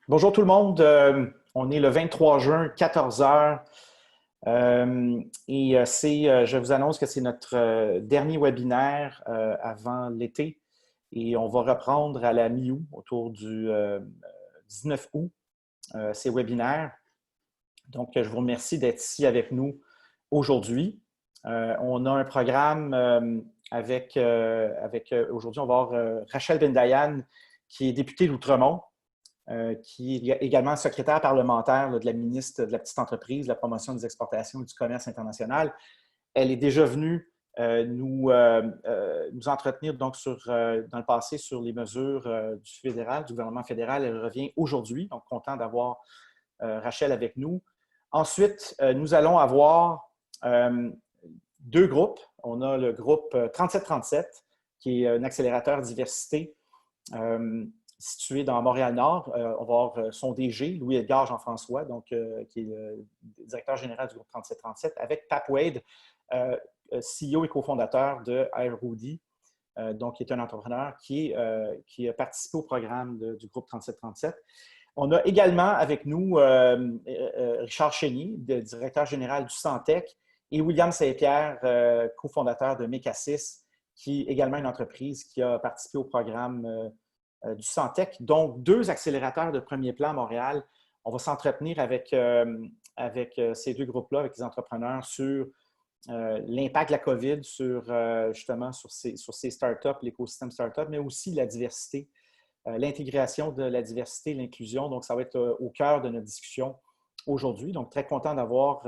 Bonjour tout le monde. On est le 23 juin, 14 heures. Je vous annonce que c'est notre dernier webinaire avant l'été. Et on va reprendre à la mi-août, autour du 19 août, ces webinaires. Donc, je vous remercie d'être ici avec nous aujourd'hui. On a un programme aujourd'hui, on va avoir Rachel Bendayan, qui est députée d'Outremont. Qui est également secrétaire parlementaire de la ministre de la Petite Entreprise, de la promotion des exportations et du commerce international. Elle est déjà venue nous entretenir donc dans le passé sur les mesures du gouvernement fédéral. Elle revient aujourd'hui, donc content d'avoir Rachel avec nous. Ensuite, nous allons avoir deux groupes. On a le groupe 3737, qui est un accélérateur diversité situé dans Montréal-Nord. On va avoir son DG, Louis-Edgar Jean-François, qui est le directeur général du groupe 3737, avec Pap Wade, CEO et cofondateur de Airwoody, qui est un entrepreneur qui a participé au programme du groupe 3737. On a également avec nous Richard Chénier, directeur général du Santec, et William Saint-Pierre, cofondateur de Mecasys, qui est également une entreprise qui a participé au programme du Santec. Donc, deux accélérateurs de premier plan à Montréal. On va s'entretenir avec ces deux groupes-là, avec les entrepreneurs, sur l'impact de la COVID justement sur ces startups, l'écosystème startup, mais aussi la diversité, l'intégration de la diversité, l'inclusion. Donc, ça va être au cœur de notre discussion aujourd'hui. Donc, très content d'avoir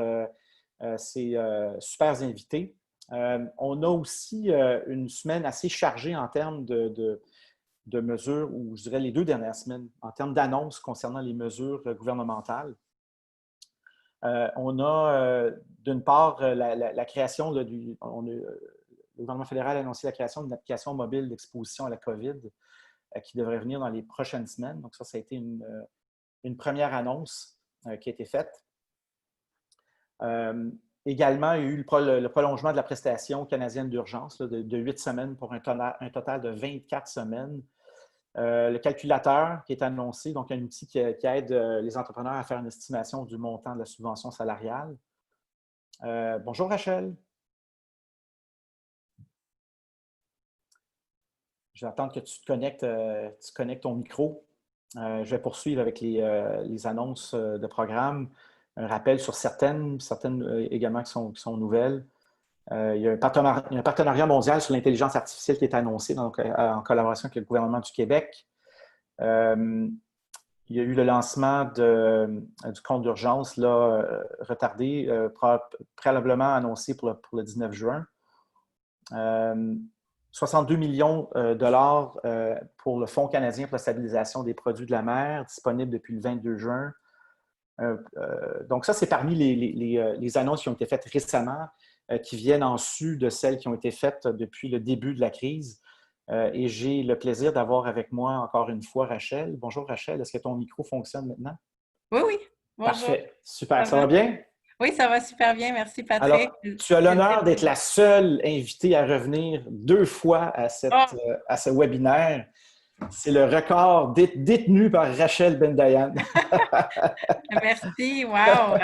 ces super invités. On a aussi une semaine assez chargée en termes de mesures, ou je dirais les deux dernières semaines, en termes d'annonces concernant les mesures gouvernementales. On a d'une part la création le gouvernement fédéral a annoncé la création d'une application mobile d'exposition à la COVID qui devrait venir dans les prochaines semaines. Donc ça a été une première annonce qui a été faite. Également, il y a eu le prolongement de la prestation canadienne d'urgence de 8 semaines pour un total de 24 semaines. Le calculateur qui est annoncé, donc un outil qui aide les entrepreneurs à faire une estimation du montant de la subvention salariale. Bonjour Rachel. Je vais attendre que tu connectes ton micro. Je vais poursuivre avec les annonces de programme. Un rappel sur certaines également qui sont nouvelles. Il y a un partenariat mondial sur l'intelligence artificielle qui est annoncé en collaboration avec le gouvernement du Québec. Il y a eu le lancement du compte d'urgence retardé, préalablement annoncé pour le 19 juin. 62 millions de dollars pour le Fonds canadien pour la stabilisation des produits de la mer, disponible depuis le 22 juin. Donc ça, c'est parmi les annonces qui ont été faites récemment, qui viennent en sus de celles qui ont été faites depuis le début de la crise. Et j'ai le plaisir d'avoir avec moi encore une fois Rachel. Bonjour Rachel, est-ce que ton micro fonctionne maintenant? Oui, oui. Bonjour. Parfait, super. Ça Ça va? va bien? Oui, ça va super bien. Merci, Patrick. Alors, tu as l'honneur d'être la seule invitée à revenir deux fois à Oh, ce webinaire. C'est le record détenu par Rachel Bendayan. merci. Wow.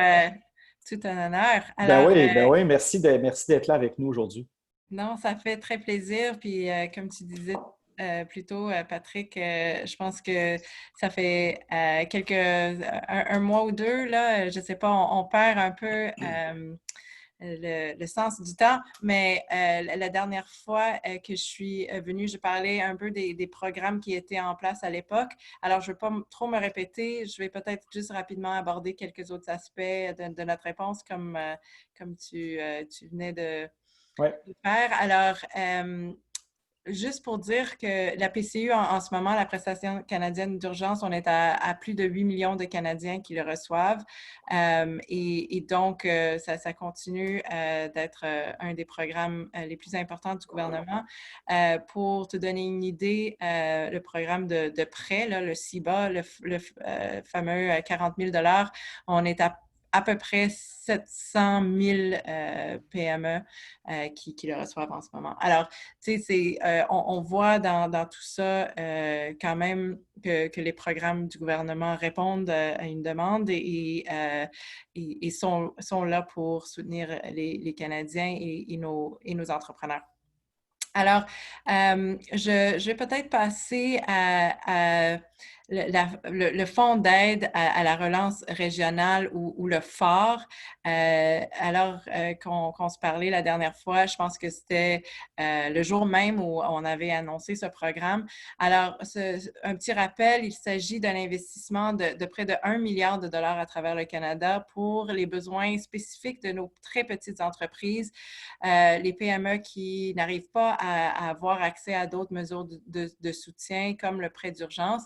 Tout un honneur. Alors, Ben oui, merci d'être là avec nous aujourd'hui. non, ça fait très plaisir. Puis, comme tu disais plus tôt, Patrick, je pense que ça fait un mois ou deux, là, je ne sais pas, on perd un peu le sens du temps, mais la dernière fois que je suis venue, je parlais un peu des programmes qui étaient en place à l'époque. Alors, je ne vais pas trop me répéter, je vais peut-être juste rapidement aborder quelques autres aspects de notre réponse comme tu venais de Ouais. faire. Alors, juste pour dire que la PCU, en ce moment, la prestation canadienne d'urgence, on est à plus de 8 millions de Canadiens qui le reçoivent. Et donc, ça continue d'être un des programmes les plus importants du gouvernement. Pour te donner une idée, le programme de prêt, là, le CIBA, le fameux 40 000 $, on est à peu près 700 000 PME qui le reçoivent en ce moment. Alors, tu sais, on voit dans tout ça quand même que les programmes du gouvernement répondent à une demande et sont là pour soutenir les Canadiens et nos entrepreneurs. Alors, je vais peut-être passer à le fonds d'aide à la relance régionale ou le FOR. Alors qu'on se parlait la dernière fois, je pense que c'était le jour même où on avait annoncé ce programme. Alors, un petit rappel, il s'agit d'un investissement de près de 1 milliard de dollars à travers le Canada pour les besoins spécifiques de nos très petites entreprises, les PME qui n'arrivent pas à avoir accès à d'autres mesures de soutien comme le prêt d'urgence.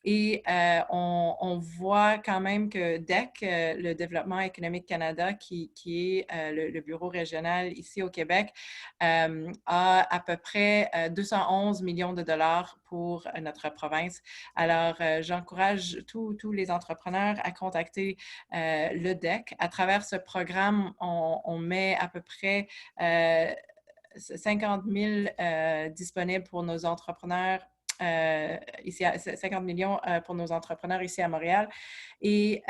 Et on voit quand même que DEC, le Développement économique Canada, qui est le bureau régional ici au Québec, a à peu près 211 millions de dollars pour notre province. Alors, j'encourage tous les entrepreneurs à contacter le DEC. À travers ce programme, on met à peu près 50 000 disponibles pour nos entrepreneurs ici, 50 millions pour nos entrepreneurs ici à Montréal. Et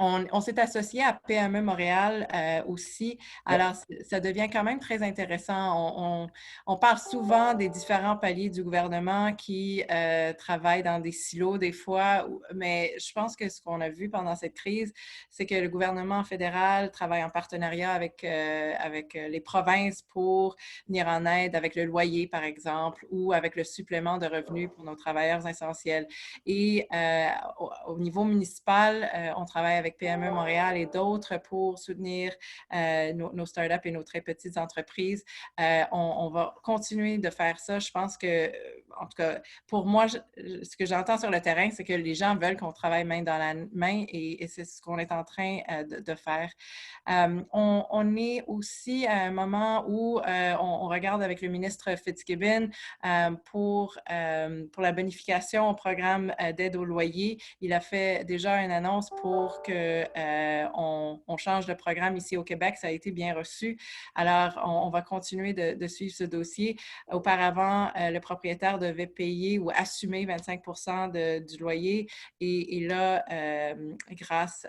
on s'est associé à PME Montréal aussi. Alors, ça devient quand même très intéressant. On parle souvent des différents paliers du gouvernement qui travaillent dans des silos des fois, mais je pense que ce qu'on a vu pendant cette crise, c'est que le gouvernement fédéral travaille en partenariat avec les provinces pour venir en aide avec le loyer, par exemple, ou avec le supplément de revenus pour nos travailleurs essentiels. Et au niveau municipal, on travaille avec PME Montréal et d'autres pour soutenir nos startups et nos très petites entreprises. On va continuer de faire ça. Je pense que, en tout cas, pour moi, ce que j'entends sur le terrain, c'est que les gens veulent qu'on travaille main dans la main et c'est ce qu'on est en train de faire. On est aussi à un moment où on regarde avec le ministre Fitzgibbon pour la bonification au programme d'aide au loyer. Il a fait déjà une annonce pour qu'on change de programme ici au Québec. Ça a été bien reçu. Alors, on va continuer de suivre ce dossier. Auparavant, le propriétaire devait payer ou assumer 25 du loyer. Et là, grâce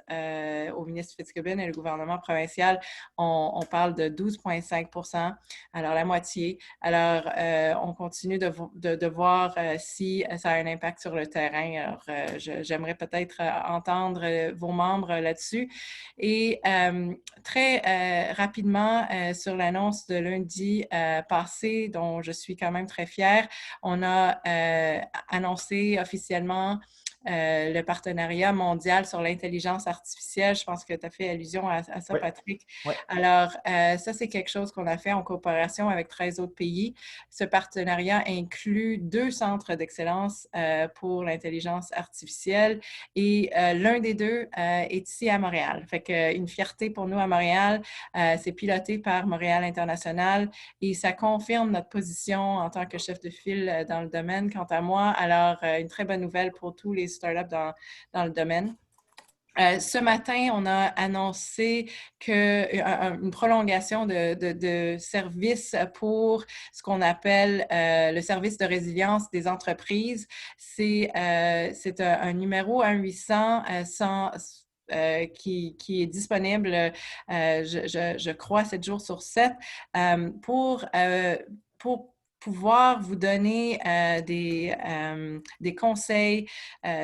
au ministre Fitzgibbon et le gouvernement provincial, on parle de 12,5 alors la moitié. Alors, on continue de voir si ça a un impact sur le terrain. Alors, j'aimerais peut-être entendre vos membres là-dessus. Et très rapidement, sur l'annonce de lundi passé, dont je suis quand même très fière, on a annoncé officiellement le partenariat mondial sur l'intelligence artificielle. Je pense que tu as fait allusion à ça, oui. Patrick. Oui. Alors, ça, c'est quelque chose qu'on a fait en coopération avec 13 autres pays. Ce partenariat inclut 2 centres d'excellence pour l'intelligence artificielle et l'un des deux est ici à Montréal. Fait qu'une fierté pour nous à Montréal. C'est piloté par Montréal International et ça confirme notre position en tant que chef de file dans le domaine, quant à moi. Alors, une très bonne nouvelle pour tous les startups dans le domaine. Ce matin, on a annoncé une prolongation de service pour ce qu'on appelle le service de résilience des entreprises. C'est un numéro 1-800 qui est disponible, je crois, 7 jours sur 7 pour pouvoir vous donner des conseils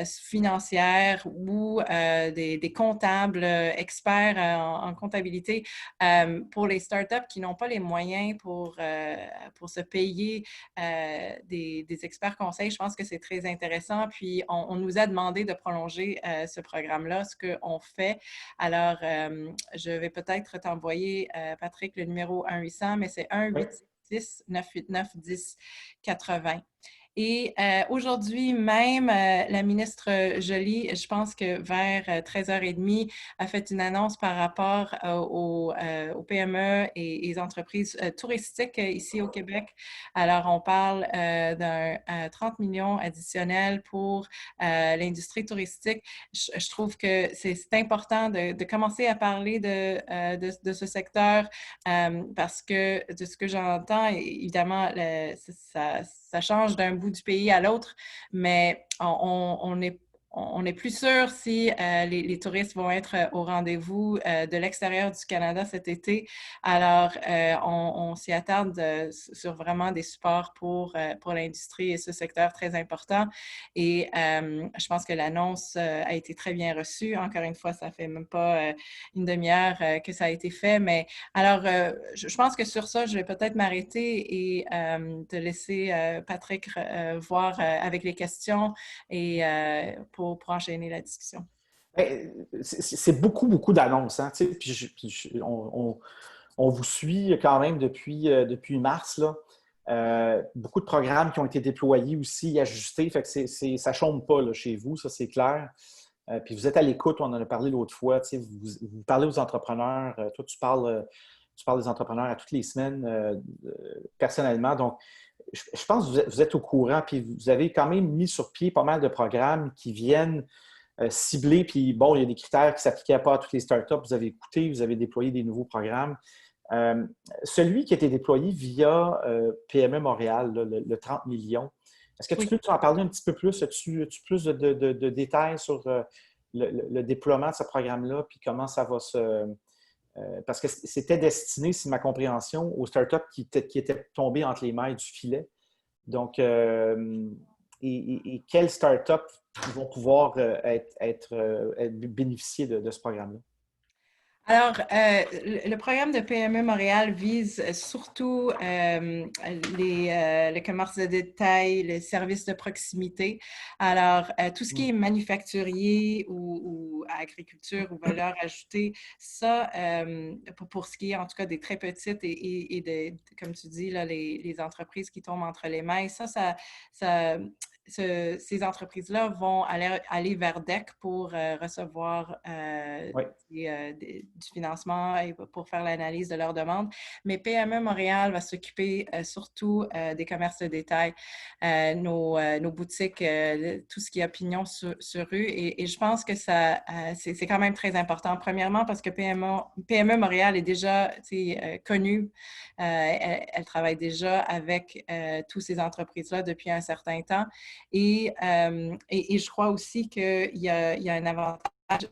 financiers ou des comptables experts en comptabilité pour les startups qui n'ont pas les moyens pour se payer des experts conseils. Je pense que c'est très intéressant. Puis, on nous a demandé de prolonger ce programme-là, ce qu'on fait. Alors, je vais peut-être t'envoyer, Patrick, le numéro 1-800, mais c'est 1-800 989 10 80. Et aujourd'hui même, la ministre Joly, je pense que vers 13h30, a fait une annonce par rapport aux PME et les entreprises touristiques ici au Québec. Alors, on parle d'un 30 millions additionnels pour l'industrie touristique. Je trouve que c'est important de commencer à parler de ce secteur parce que de ce que j'entends, évidemment, ça change d'un bout du pays à l'autre, mais on n'est plus sûr si les touristes vont être au rendez-vous de l'extérieur du Canada cet été. Alors, on s'y attarde sur vraiment des supports pour l'industrie et ce secteur très important. Et je pense que l'annonce a été très bien reçue. Encore une fois, ça fait même pas une demi-heure que ça a été fait. Mais alors, je pense que sur ça, je vais peut-être m'arrêter et te laisser, Patrick, voir avec les questions et pour enchaîner la discussion. C'est beaucoup, beaucoup d'annonces. Hein, on vous suit quand même depuis mars. Là. Beaucoup de programmes qui ont été déployés aussi, ajustés. Fait que ça ne chôme pas là, chez vous, ça c'est clair. Puis vous êtes à l'écoute, on en a parlé l'autre fois. Vous parlez aux entrepreneurs. Toi, tu parles des entrepreneurs à toutes les semaines personnellement. Donc, je pense que vous êtes au courant, puis vous avez quand même mis sur pied pas mal de programmes qui viennent cibler. Puis bon, il y a des critères qui ne s'appliquaient pas à toutes les startups. Vous avez écouté, vous avez déployé des nouveaux programmes. Celui qui a été déployé via PME Montréal, là, le 30 millions, est-ce que tu peux en parler un petit peu plus? As-tu plus de détails sur le déploiement de ce programme-là, puis comment ça va se... parce que c'était destiné, c'est ma compréhension, aux startups qui étaient tombées entre les mailles du filet. Donc, et quelles startups vont pouvoir bénéficier de ce programme-là? Alors, le programme de PME Montréal vise surtout le commerce de détail, les services de proximité. Alors, tout ce qui est manufacturier ou agriculture ou valeur ajoutée, ça, pour ce qui est en tout cas des très petites et comme tu dis, là, les entreprises qui tombent entre les mailles, ces entreprises-là vont aller vers DEC pour recevoir Oui. du financement et pour faire l'analyse de leurs demandes. Mais PME Montréal va s'occuper surtout des commerces de détail, nos boutiques, tout ce qui est pignon sur rue. Et je pense que c'est quand même très important. Premièrement, parce que PME Montréal est déjà connue. Elle travaille déjà avec toutes ces entreprises-là depuis un certain temps. Et je crois aussi qu'il y a un avantage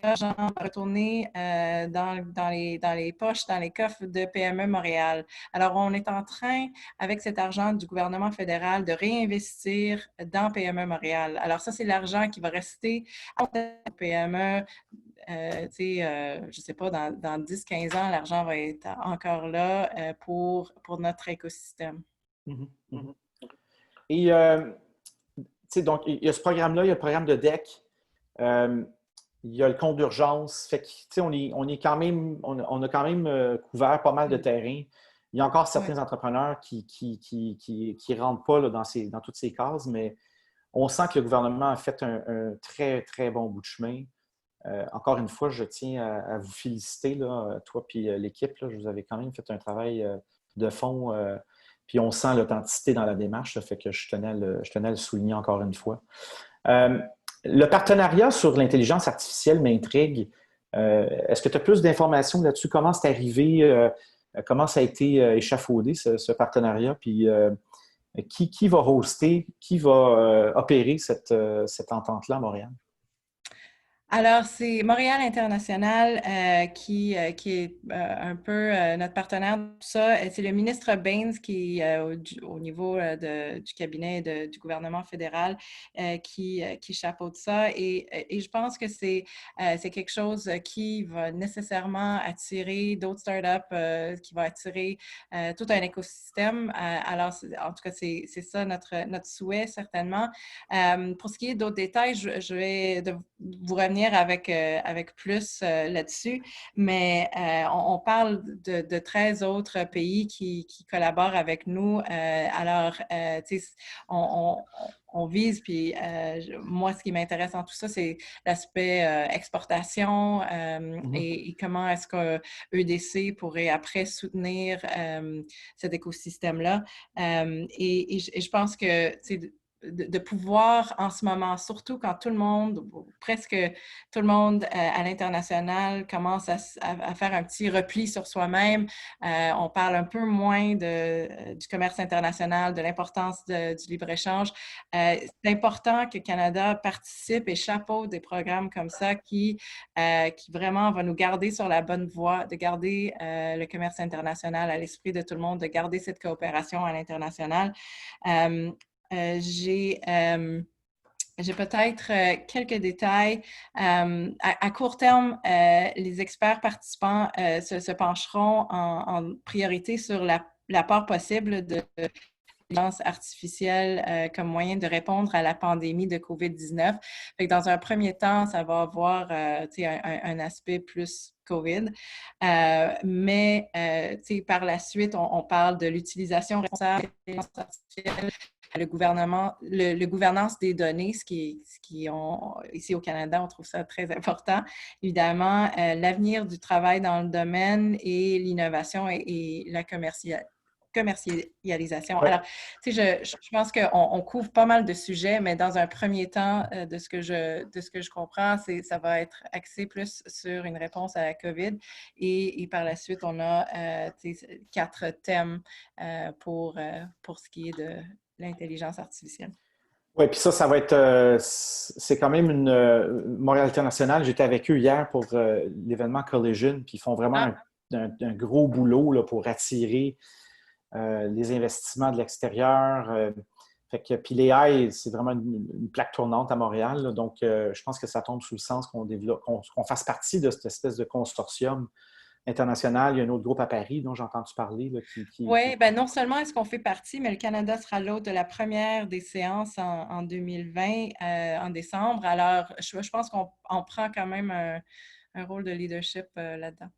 l'argent retourner dans les poches, dans les coffres de PME Montréal. Alors, on est en train, avec cet argent du gouvernement fédéral, de réinvestir dans PME Montréal. Alors, ça, c'est l'argent qui va rester à PME. Je ne sais pas, dans 10-15 ans, l'argent va être encore là pour notre écosystème. Mm-hmm. Mm-hmm. Et donc, il y a ce programme-là, il y a le programme de DEC, il y a le compte d'urgence. Fait que, on a quand même couvert pas mal de terrain. Il y a encore certains entrepreneurs qui ne rentrent pas là, dans toutes ces cases, mais on sent que le gouvernement a fait un très, très bon bout de chemin. Encore une fois, je tiens à vous féliciter, là, toi et l'équipe. Là, vous avez quand même fait un travail de fond. Puis on sent l'authenticité dans la démarche, ça fait que je tenais à le souligner encore une fois. Le partenariat sur l'intelligence artificielle m'intrigue. Est-ce que tu as plus d'informations là-dessus? Comment c'est arrivé? Comment ça a été échafaudé, ce partenariat? Puis qui va hoster, qui va opérer cette entente-là à Montréal? Alors, c'est Montréal International qui est un peu notre partenaire de tout ça. C'est le ministre Baines qui, au niveau du cabinet du gouvernement fédéral, qui chapeaute ça. Et je pense que c'est quelque chose qui va nécessairement attirer d'autres startups, qui va attirer tout un écosystème. Alors, en tout cas, c'est ça notre souhait, certainement. Pour ce qui est d'autres détails, je vais vous revenir avec plus là-dessus, mais on parle de 13 autres pays qui collaborent avec nous. Alors, tu sais, on vise, puis moi, ce qui m'intéresse en tout ça, c'est l'aspect exportation et comment est-ce que EDC pourrait après soutenir cet écosystème-là. Et je pense que, tu sais, de pouvoir en ce moment, surtout quand tout le monde, presque tout le monde à l'international commence à faire un petit repli sur soi-même. On parle un peu moins du commerce international, de l'importance du libre-échange. C'est important que le Canada participe et chapeaute des programmes comme ça qui vraiment va nous garder sur la bonne voie, de garder le commerce international à l'esprit de tout le monde, de garder cette coopération à l'international. J'ai peut-être quelques détails. À court terme, les experts participants se pencheront en priorité sur l'apport possible de l'intelligence artificielle comme moyen de répondre à la pandémie de COVID-19. Fait que dans un premier temps, ça va avoir un aspect plus COVID. Mais par la suite, on parle de l'utilisation responsable de l'intelligence artificielle, le gouvernance des données, ce qui ici au Canada, on trouve ça très important. Évidemment, l'avenir du travail dans le domaine et l'innovation et la commercialisation. Ouais. Alors, tu sais, je pense qu'on couvre pas mal de sujets, mais dans un premier temps, de ce que je comprends, ça va être axé plus sur une réponse à la COVID et par la suite, on a 4 thèmes pour ce qui est de l'intelligence artificielle. Oui, puis ça va être, c'est quand même une Montréal International. J'étais avec eux hier pour l'événement Collision, puis ils font vraiment un gros boulot là, pour attirer les investissements de l'extérieur. Puis l'AI, c'est vraiment une plaque tournante à Montréal. Là, donc, je pense que ça tombe sous le sens qu'on développe, qu'on fasse partie de cette espèce de consortium international. Il y a un autre groupe à Paris dont j'ai entendu parler. Là, Oui, ben non seulement est-ce qu'on fait partie, mais le Canada sera l'hôte de la première des séances en 2020, en décembre. Alors, je pense qu'on prend quand même un rôle de leadership là-dedans.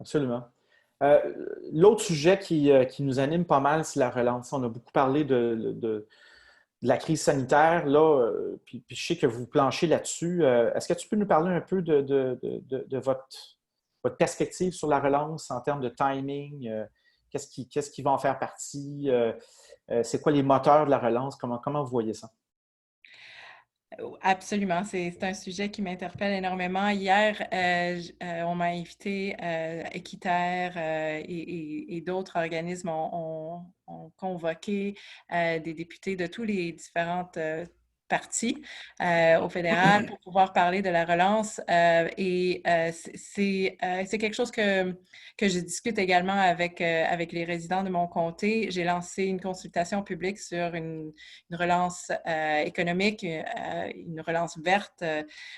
Absolument. L'autre sujet qui nous anime pas mal, c'est la relance. On a beaucoup parlé de la crise sanitaire, là, puis je sais que vous planchez là-dessus. Est-ce que tu peux nous parler un peu de votre perspective sur la relance en termes de timing? Qu'est-ce qui va en faire partie? C'est quoi les moteurs de la relance? Comment vous voyez ça? Absolument, c'est un sujet qui m'interpelle énormément. Hier, on m'a invité, Équiterre et d'autres organismes ont convoqué des députés de tous les différentes partis au fédéral pour pouvoir parler de la relance. C'est quelque chose que je discute également avec les résidents de mon comté. J'ai lancé une consultation publique sur une relance économique, une relance verte.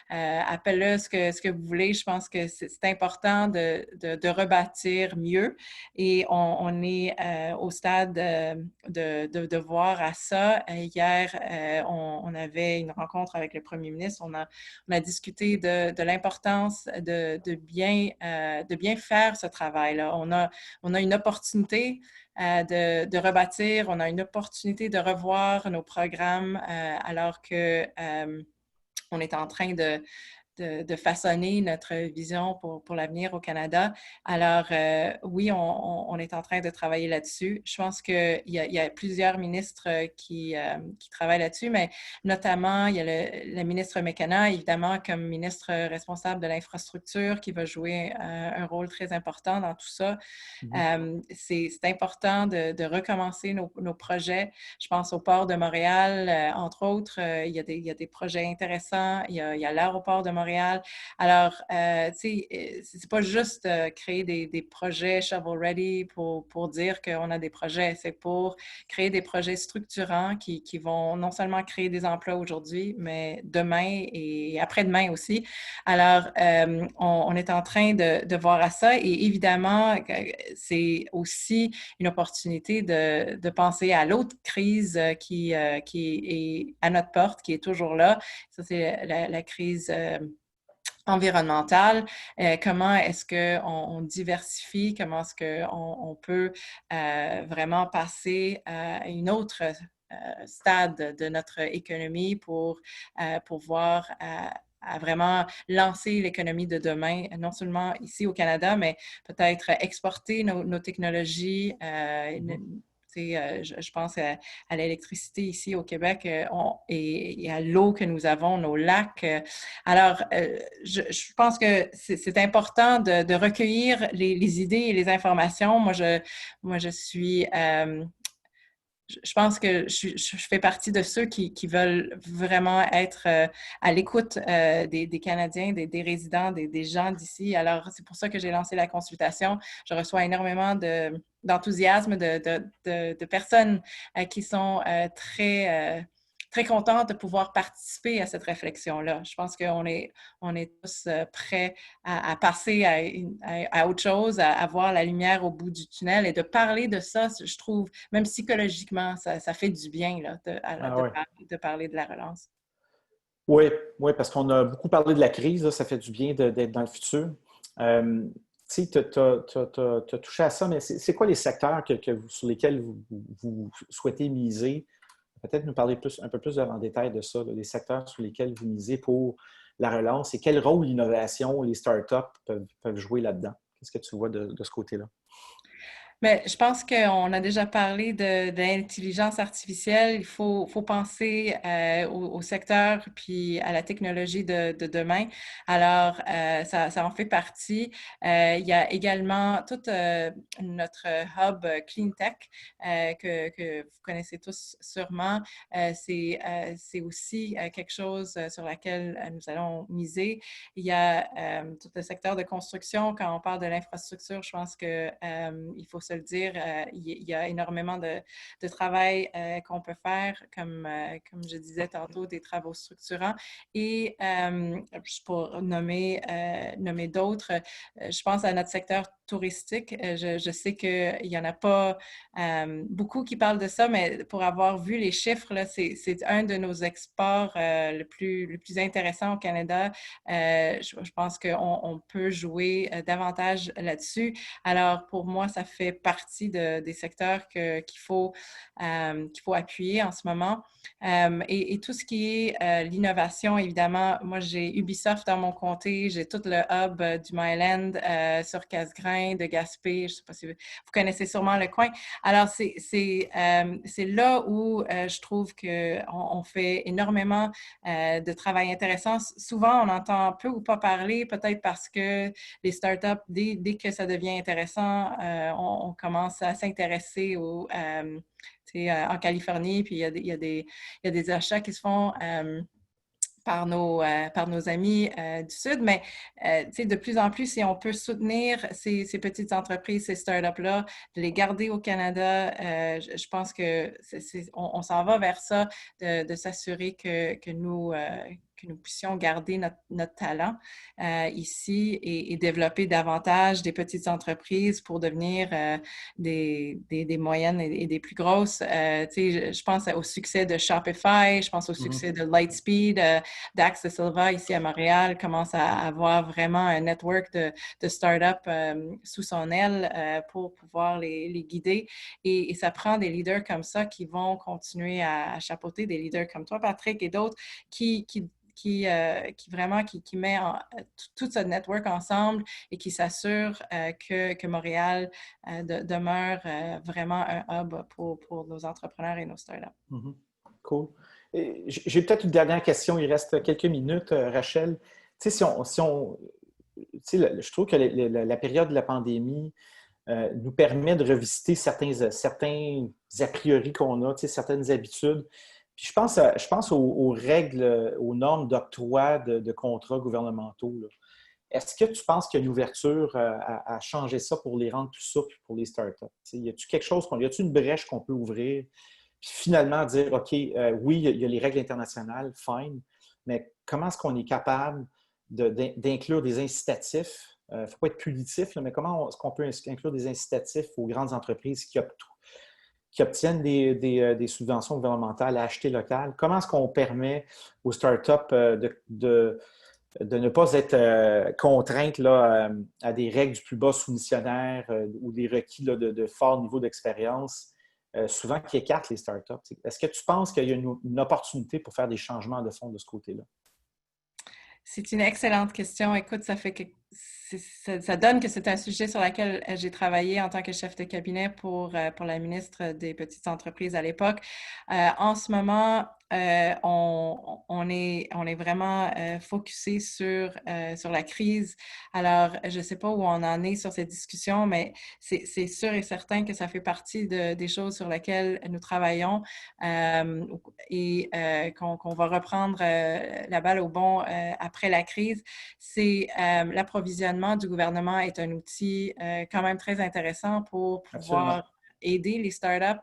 Appelle-le ce que vous voulez. Je pense que c'est important de rebâtir mieux. Et on est au stade de voir à ça. Hier, on avait une rencontre avec le premier ministre. On a discuté de l'importance de bien faire ce travail-là. On a une opportunité de rebâtir, on a une opportunité de revoir nos programmes alors que on est en train de façonner notre vision pour l'avenir au Canada. Alors, oui, on est en train de travailler là-dessus. Je pense qu'il y a plusieurs ministres qui travaillent là-dessus, mais notamment, il y a le ministre Mécana, évidemment, comme ministre responsable de l'infrastructure, qui va jouer un rôle très important dans tout ça. C'est important de recommencer nos projets. Je pense au port de Montréal, entre autres. Il y a des projets intéressants. Il y a l'aéroport de Montréal Montréal. Alors, c'est pas juste créer des projets shovel-ready pour dire qu'on a des projets, c'est pour créer des projets structurants qui vont non seulement créer des emplois aujourd'hui, mais demain et après-demain aussi. Alors, on est en train de voir à ça et évidemment, c'est aussi une opportunité de penser à l'autre crise qui est à notre porte, qui est toujours là. Ça, c'est la crise environnementale. Comment est-ce qu'on diversifie, comment est-ce qu'on peut vraiment passer à une autre stade de notre économie pour pouvoir à vraiment lancer l'économie de demain, non seulement ici au Canada, mais peut-être exporter nos technologies. Je pense à l'électricité ici au Québec et à l'eau que nous avons, nos lacs. Alors, je pense que c'est important de recueillir les idées et les informations. Moi, je suis je pense que je fais partie de ceux qui veulent vraiment être à l'écoute des Canadiens, des résidents, des gens d'ici. Alors, c'est pour ça que j'ai lancé la consultation. Je reçois énormément d'enthousiasme de personnes qui sont très contentes de pouvoir participer à cette réflexion-là. Je pense qu'on est tous prêts à passer à autre chose, à voir la lumière au bout du tunnel et de parler de ça, je trouve, même psychologiquement, ça fait du bien là, de parler de la relance. Oui, oui, parce qu'on a beaucoup parlé de la crise, là, ça fait du bien d'être dans le futur. Tu sais, tu as touché à ça, mais c'est quoi les secteurs sur lesquels vous souhaitez miser? Peut-être nous parler un peu plus en détail de ça, là, les secteurs sur lesquels vous misez pour la relance et quel rôle l'innovation, les startups peuvent jouer là-dedans. Qu'est-ce que tu vois de ce côté-là? Mais je pense qu'on a déjà parlé de l'intelligence artificielle. Il faut penser au secteur puis à la technologie de demain. Alors, ça en fait partie. Il y a également tout notre hub Clean Tech que vous connaissez tous sûrement. C'est aussi quelque chose sur laquelle nous allons miser. Il y a tout le secteur de construction. Quand on parle de l'infrastructure, je pense que il faut se le dire, il y a énormément de travail qu'on peut faire, comme je disais tantôt, des travaux structurants. Et pour nommer d'autres, je pense à notre secteur touristique. Je sais qu'il n'y en a pas beaucoup qui parlent de ça, mais pour avoir vu les chiffres, là, c'est un de nos exports le plus intéressant au Canada. Je pense qu'on peut jouer davantage là-dessus. Alors, pour moi, ça fait partie des secteurs qu'il faut appuyer en ce moment. Et tout ce qui est l'innovation, évidemment, moi, j'ai Ubisoft dans mon comté, j'ai tout le hub du Myland sur Casgrain, de Gaspé, je ne sais pas si vous connaissez sûrement le coin. Alors, c'est là où je trouve qu'on fait énormément de travail intéressant. Souvent, on entend peu ou pas parler, peut-être parce que les startups, dès que ça devient intéressant, on commence à s'intéresser en Californie, puis il y a des achats qui se font par nos amis du Sud, mais de plus en plus, si on peut soutenir ces petites entreprises, ces startups-là, de les garder au Canada, je pense que on s'en va vers ça, de s'assurer que nous puissions garder notre talent ici et développer davantage des petites entreprises pour devenir des moyennes et des plus grosses. Je pense au succès de Shopify, je pense au succès de Lightspeed. Dax de Silva, ici à Montréal, commence à avoir vraiment un network de startups sous son aile pour pouvoir les guider. Et ça prend des leaders comme ça qui vont continuer à chapeauter, des leaders comme toi, Patrick, et d'autres qui vraiment met tout ce network ensemble et qui s'assure que Montréal demeure vraiment un hub pour nos entrepreneurs et nos startups. Mm-hmm. Cool. J'ai peut-être une dernière question. Il reste quelques minutes, Rachel. Tu sais, je trouve que la période de la pandémie nous permet de revisiter certains a priori qu'on a, tu sais, certaines habitudes. Puis je pense aux règles, aux normes d'octroi de contrats gouvernementaux, là. Est-ce que tu penses qu'il y a une ouverture à changer ça pour les rendre plus souples pour les startups? Y a-t-il quelque chose, y a-t-il une brèche qu'on peut ouvrir? Puis finalement dire, OK, oui, il y a les règles internationales, fine, mais comment est-ce qu'on est capable d'inclure des incitatifs? Il ne faut pas être punitif, là, mais comment est-ce qu'on peut inclure des incitatifs aux grandes entreprises qui obtiennent des subventions gouvernementales à acheter local? Comment est-ce qu'on permet aux startups de ne pas être contraintes là, à des règles du plus bas soumissionnaire ou des requis là, de fort niveau d'expérience, souvent qui écartent les startups? Est-ce que tu penses qu'il y a une opportunité pour faire des changements de fond de ce côté-là? C'est une excellente question. Écoute, ça donne que c'est un sujet sur lequel j'ai travaillé en tant que chef de cabinet pour la ministre des Petites entreprises à l'époque. En ce moment, on est vraiment focusé sur la crise. Alors, je ne sais pas où on en est sur cette discussion, mais c'est sûr et certain que ça fait partie des choses sur lesquelles nous travaillons et qu'on va reprendre la balle au bond après la crise. C'est l'approvisionnement du gouvernement est un outil quand même très intéressant pour pouvoir Absolument. aider les startups,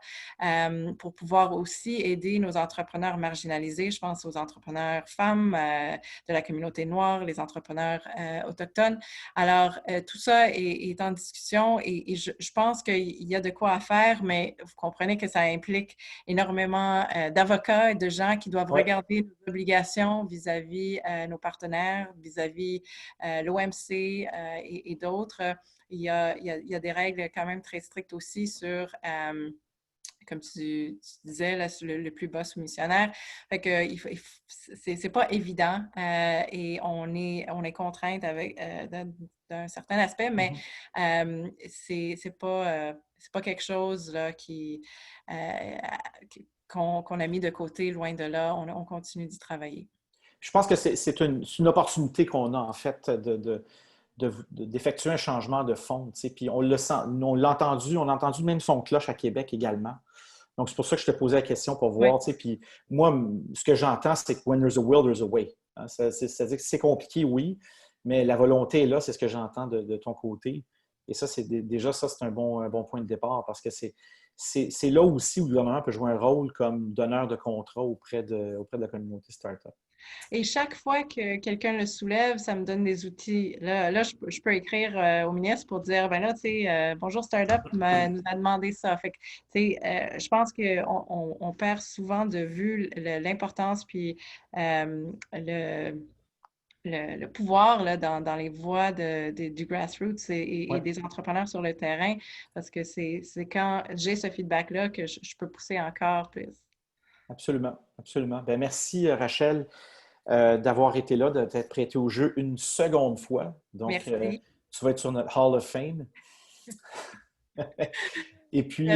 pour pouvoir aussi aider nos entrepreneurs marginalisés. Je pense aux entrepreneurs femmes de la communauté noire, les entrepreneurs autochtones. Alors, tout ça est en discussion et je pense qu'il y a de quoi à faire, mais vous comprenez que ça implique énormément d'avocats et de gens qui doivent regarder nos obligations vis-à-vis nos partenaires, vis-à-vis l'OMC et d'autres. Il y a des règles quand même très strictes aussi sur, comme tu disais, là, sur le plus bas soumissionnaire. Fait que c'est pas évident et on est contrainte avec d'un certain aspect, mais c'est pas quelque chose là, qu'on a mis de côté, loin de là. On continue d'y travailler. Je pense que c'est une opportunité qu'on a, en fait, d'effectuer un changement de fond. Puis on l'a entendu, on a entendu même son cloche à Québec également. Donc, c'est pour ça que je te posais la question pour voir. Oui. Puis moi, ce que j'entends, c'est que when there's a will, there's a way. Hein, c'est-à-dire que c'est compliqué, oui, mais la volonté est là, c'est ce que j'entends de ton côté. Et ça, déjà, ça, c'est un bon point de départ parce que c'est là aussi où le gouvernement peut jouer un rôle comme donneur de contrat auprès de la communauté startup. Et chaque fois que quelqu'un le soulève, ça me donne des outils. Là je peux écrire au ministre pour dire, ben là, tu sais, bonjour Startup nous a demandé ça. Fait que, tu sais, je pense qu'on perd souvent de vue l'importance puis le pouvoir là, dans les voies du grassroots et des entrepreneurs sur le terrain, parce que c'est quand j'ai ce feedback-là que je peux pousser encore plus. Absolument, absolument. Ben, merci, Rachel, d'avoir été là, de t'être prêté au jeu une seconde fois. Donc, Merci. tu vas être sur notre Hall of Fame. Et puis,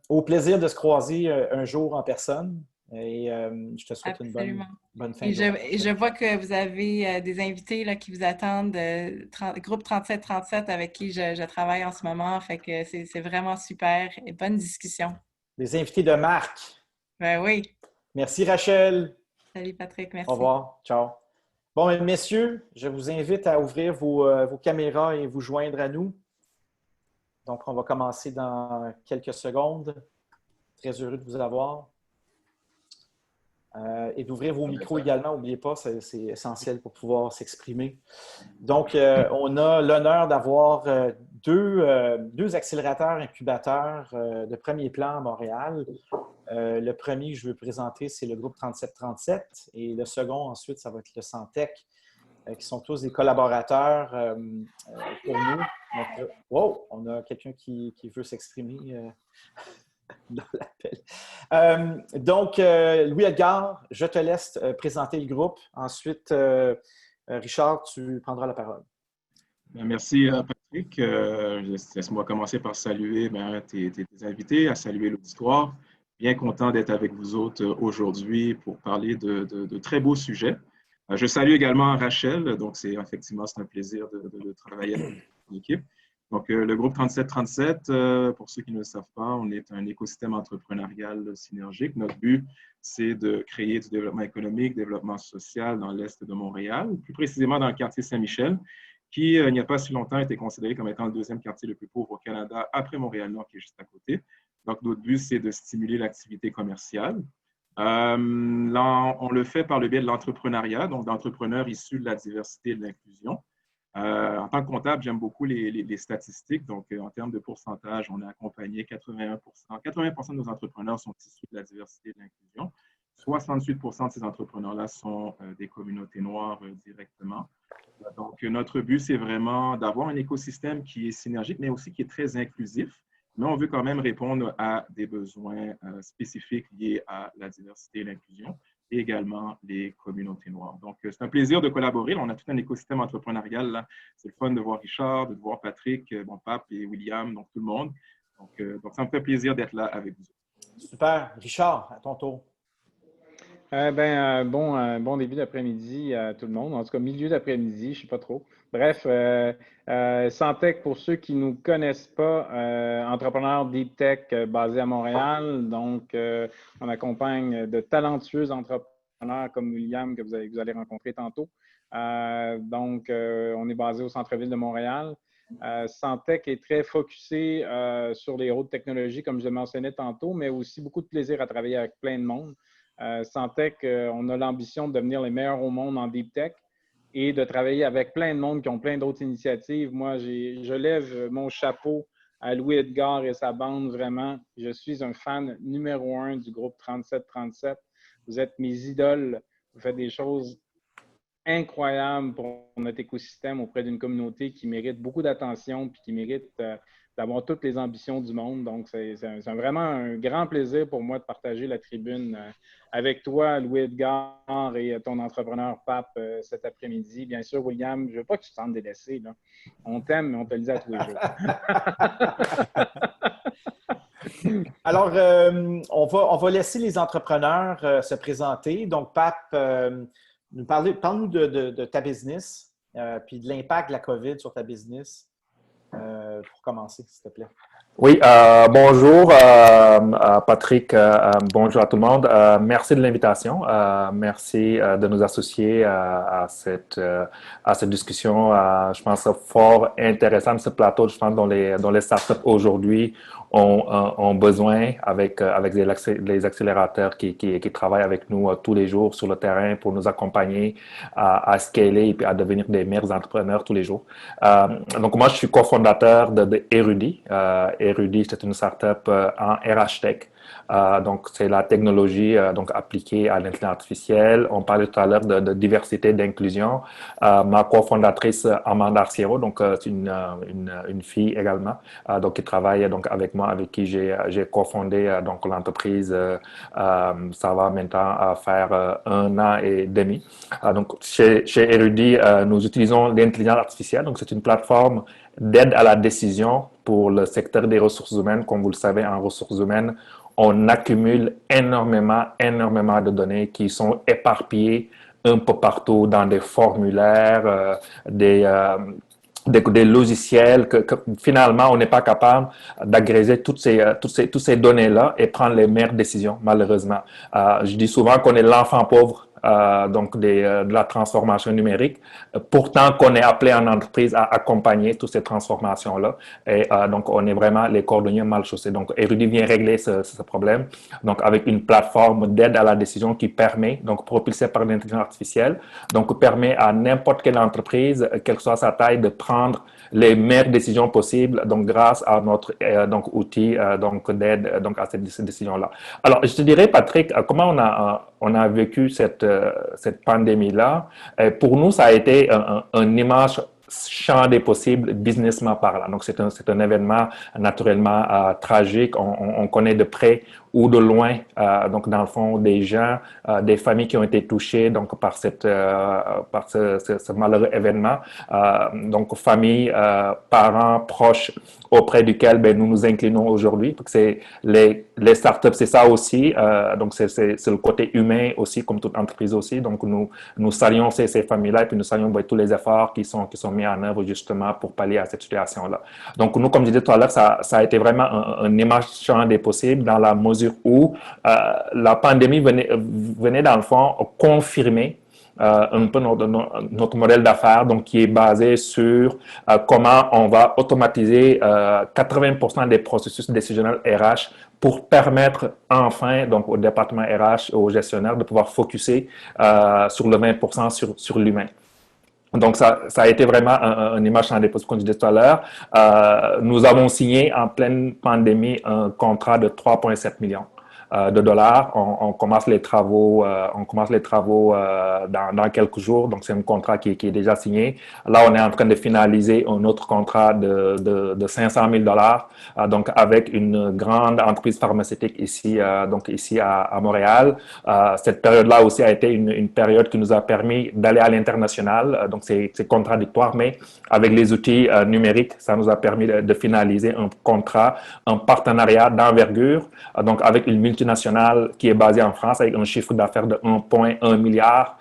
au plaisir de se croiser un jour en personne. Et je te souhaite une bonne fin de journée. Et je vois que vous avez des invités là, qui vous attendent, groupe 3737 avec qui je travaille en ce moment. Fait que c'est vraiment super et bonne discussion. Les invités de marque. Ben oui. Merci, Rachel. Salut, Patrick. Au Merci. revoir. Ciao. Bon, messieurs, je vous invite à ouvrir vos caméras et vous joindre à nous. Donc, on va commencer dans quelques secondes. Très heureux de vous avoir. Et d'ouvrir vos micros également, n'oubliez pas, c'est essentiel pour pouvoir s'exprimer. Donc, on a l'honneur d'avoir deux accélérateurs incubateurs de premier plan à Montréal. Le premier que je veux présenter, c'est le groupe 3737 et le second, ensuite, ça va être le Santec, qui sont tous des collaborateurs pour nous. Donc, wow, on a quelqu'un qui veut s'exprimer. Dans l'appel. Donc, Louis-Edgar, je te laisse présenter le groupe. Ensuite, Richard, tu prendras la parole. Merci, Patrick. Laisse-moi commencer par saluer tes invités, à saluer l'auditoire. Bien content d'être avec vous autres aujourd'hui pour parler de très beaux sujets. Je salue également Rachel. Donc, effectivement, c'est un plaisir de travailler avec l'équipe. Donc, le groupe 3737, pour ceux qui ne le savent pas, on est un écosystème entrepreneurial synergique. Notre but, c'est de créer du développement économique, développement social dans l'Est de Montréal, plus précisément dans le quartier Saint-Michel, qui, il n'y a pas si longtemps, a été considéré comme étant le deuxième quartier le plus pauvre au Canada, après Montréal-Nord, qui est juste à côté. Donc, notre but, c'est de stimuler l'activité commerciale. Là, on le fait par le biais de l'entrepreneuriat, donc d'entrepreneurs issus de la diversité et de l'inclusion. En tant que comptable, j'aime beaucoup les statistiques. Donc, en termes de pourcentage, on a accompagné 81%. 80% de nos entrepreneurs sont issus de la diversité et de l'inclusion. 68% de ces entrepreneurs-là sont des communautés noires directement. Donc, notre but, c'est vraiment d'avoir un écosystème qui est synergique, mais aussi qui est très inclusif. Mais on veut quand même répondre à des besoins spécifiques liés à la diversité et l'inclusion, et également les communautés noires. Donc, c'est un plaisir de collaborer. On a tout un écosystème entrepreneurial là. C'est le fun de voir Richard, de voir Patrick, bon, Pape et William, donc tout le monde. Donc, ça me fait plaisir d'être là avec vous. Super. Richard, à ton tour. Bon début d'après-midi à tout le monde. En tout cas, milieu d'après-midi, je ne sais pas trop. Bref, Santec, pour ceux qui ne nous connaissent pas, entrepreneur Deep Tech basé à Montréal. Donc, on accompagne de talentueux entrepreneurs comme William que vous allez rencontrer tantôt. On est basé au centre-ville de Montréal. Santec est très focusé sur les hautes technologies, comme je le mentionnais tantôt, mais aussi beaucoup de plaisir à travailler avec plein de monde. Santec, on a l'ambition de devenir les meilleurs au monde en Deep Tech et de travailler avec plein de monde qui ont plein d'autres initiatives. Moi, je lève mon chapeau à Louis Edgar et sa bande, vraiment. Je suis un fan numéro 1 du groupe 3737. Vous êtes mes idoles. Vous faites des choses incroyables pour notre écosystème auprès d'une communauté qui mérite beaucoup d'attention et qui mérite d'avoir toutes les ambitions du monde. Donc, c'est vraiment un grand plaisir pour moi de partager la tribune avec toi, Louis Edgar, et ton entrepreneur Pape cet après-midi. Bien sûr, William, je ne veux pas que tu te sentes délaissé. Là. On t'aime, mais on te le dit à tous les jours. Alors, on va laisser les entrepreneurs se présenter. Donc, Pape, parle-nous de ta business, puis de l'impact de la COVID sur ta business. Pour commencer, s'il te plaît. Oui, bonjour Patrick, bonjour à tout le monde. Merci de l'invitation. Merci de nous associer à cette discussion. Je pense fort intéressant ce plateau. Je pense dont les startups aujourd'hui ont besoin avec les accélérateurs qui travaillent avec nous tous les jours sur le terrain pour nous accompagner à scaler et puis à devenir des meilleurs entrepreneurs tous les jours. Donc moi, je suis cofondateur de Erudi. Erudi, c'est une startup en RH Tech. Donc, c'est la technologie donc appliquée à l'intelligence artificielle. On parlait tout à l'heure de diversité, d'inclusion. Ma cofondatrice Amanda Arciero, donc c'est une fille également, donc qui travaille donc avec moi, avec qui j'ai cofondé donc l'entreprise. Ça va maintenant faire 1 an et demi. Donc, chez Erudi, nous utilisons l'intelligence artificielle. Donc, c'est une plateforme d'aide à la décision pour le secteur des ressources humaines. Comme vous le savez, en ressources humaines, on accumule énormément de données qui sont éparpillées un peu partout dans des formulaires, des logiciels que finalement, on n'est pas capable d'agréger toutes ces données-là et prendre les meilleures décisions, malheureusement. Je dis souvent qu'on est l'enfant pauvre donc de la transformation numérique. Pourtant, qu'on est appelé en entreprise à accompagner toutes ces transformations-là. Et donc, on est vraiment les cordonniers mal chaussés. Donc, Erudi vient régler ce problème. Donc, avec une plateforme d'aide à la décision qui permet, donc propulsée par l'intelligence artificielle, donc permet à n'importe quelle entreprise, quelle que soit sa taille, de prendre les meilleures décisions possibles, donc grâce à notre donc outil donc d'aide donc à cette décision-là. Alors, je te dirais, Patrick, comment on a vécu cette pandémie-là. Pour nous, ça a été un immense champ des possibles, businessment parlant. Donc, c'est un événement naturellement tragique. On connaît de près ou de loin, donc dans le fond, des gens, des familles qui ont été touchées donc par ce malheureux événement. Donc, famille, parents, proches auprès duquel ben, nous nous inclinons aujourd'hui. C'est les startups, c'est ça aussi. Donc, c'est le côté humain aussi, comme toute entreprise aussi. Donc, nous saluons ces familles-là et puis nous saluons ben, tous les efforts qui sont mis en œuvre justement pour pallier à cette situation-là. Donc, nous, comme je disais tout à l'heure, ça a été vraiment un immense champ des possibles dans la mesure où la pandémie venait dans le fond confirmer un peu notre modèle d'affaires, donc qui est basé sur comment on va automatiser 80% des processus décisionnels RH pour permettre enfin donc au département RH et aux gestionnaires de pouvoir focuser sur le 20% sur l'humain. Donc, ça a été vraiment un image en dépôt, comme je disais tout à l'heure. Nous avons signé en pleine pandémie un contrat de 3,7 millions de dollars. On commence les travaux, dans quelques jours. Donc, c'est un contrat qui est déjà signé. Là, on est en train de finaliser un autre contrat de 500 000 dollars, donc avec une grande entreprise pharmaceutique ici à Montréal. Cette période-là aussi a été une période qui nous a permis d'aller à l'international. Donc, c'est contradictoire, mais avec les outils numériques, ça nous a permis de finaliser un contrat, un partenariat d'envergure, donc avec une multinationale qui est basée en France avec un chiffre d'affaires de 1,1 milliard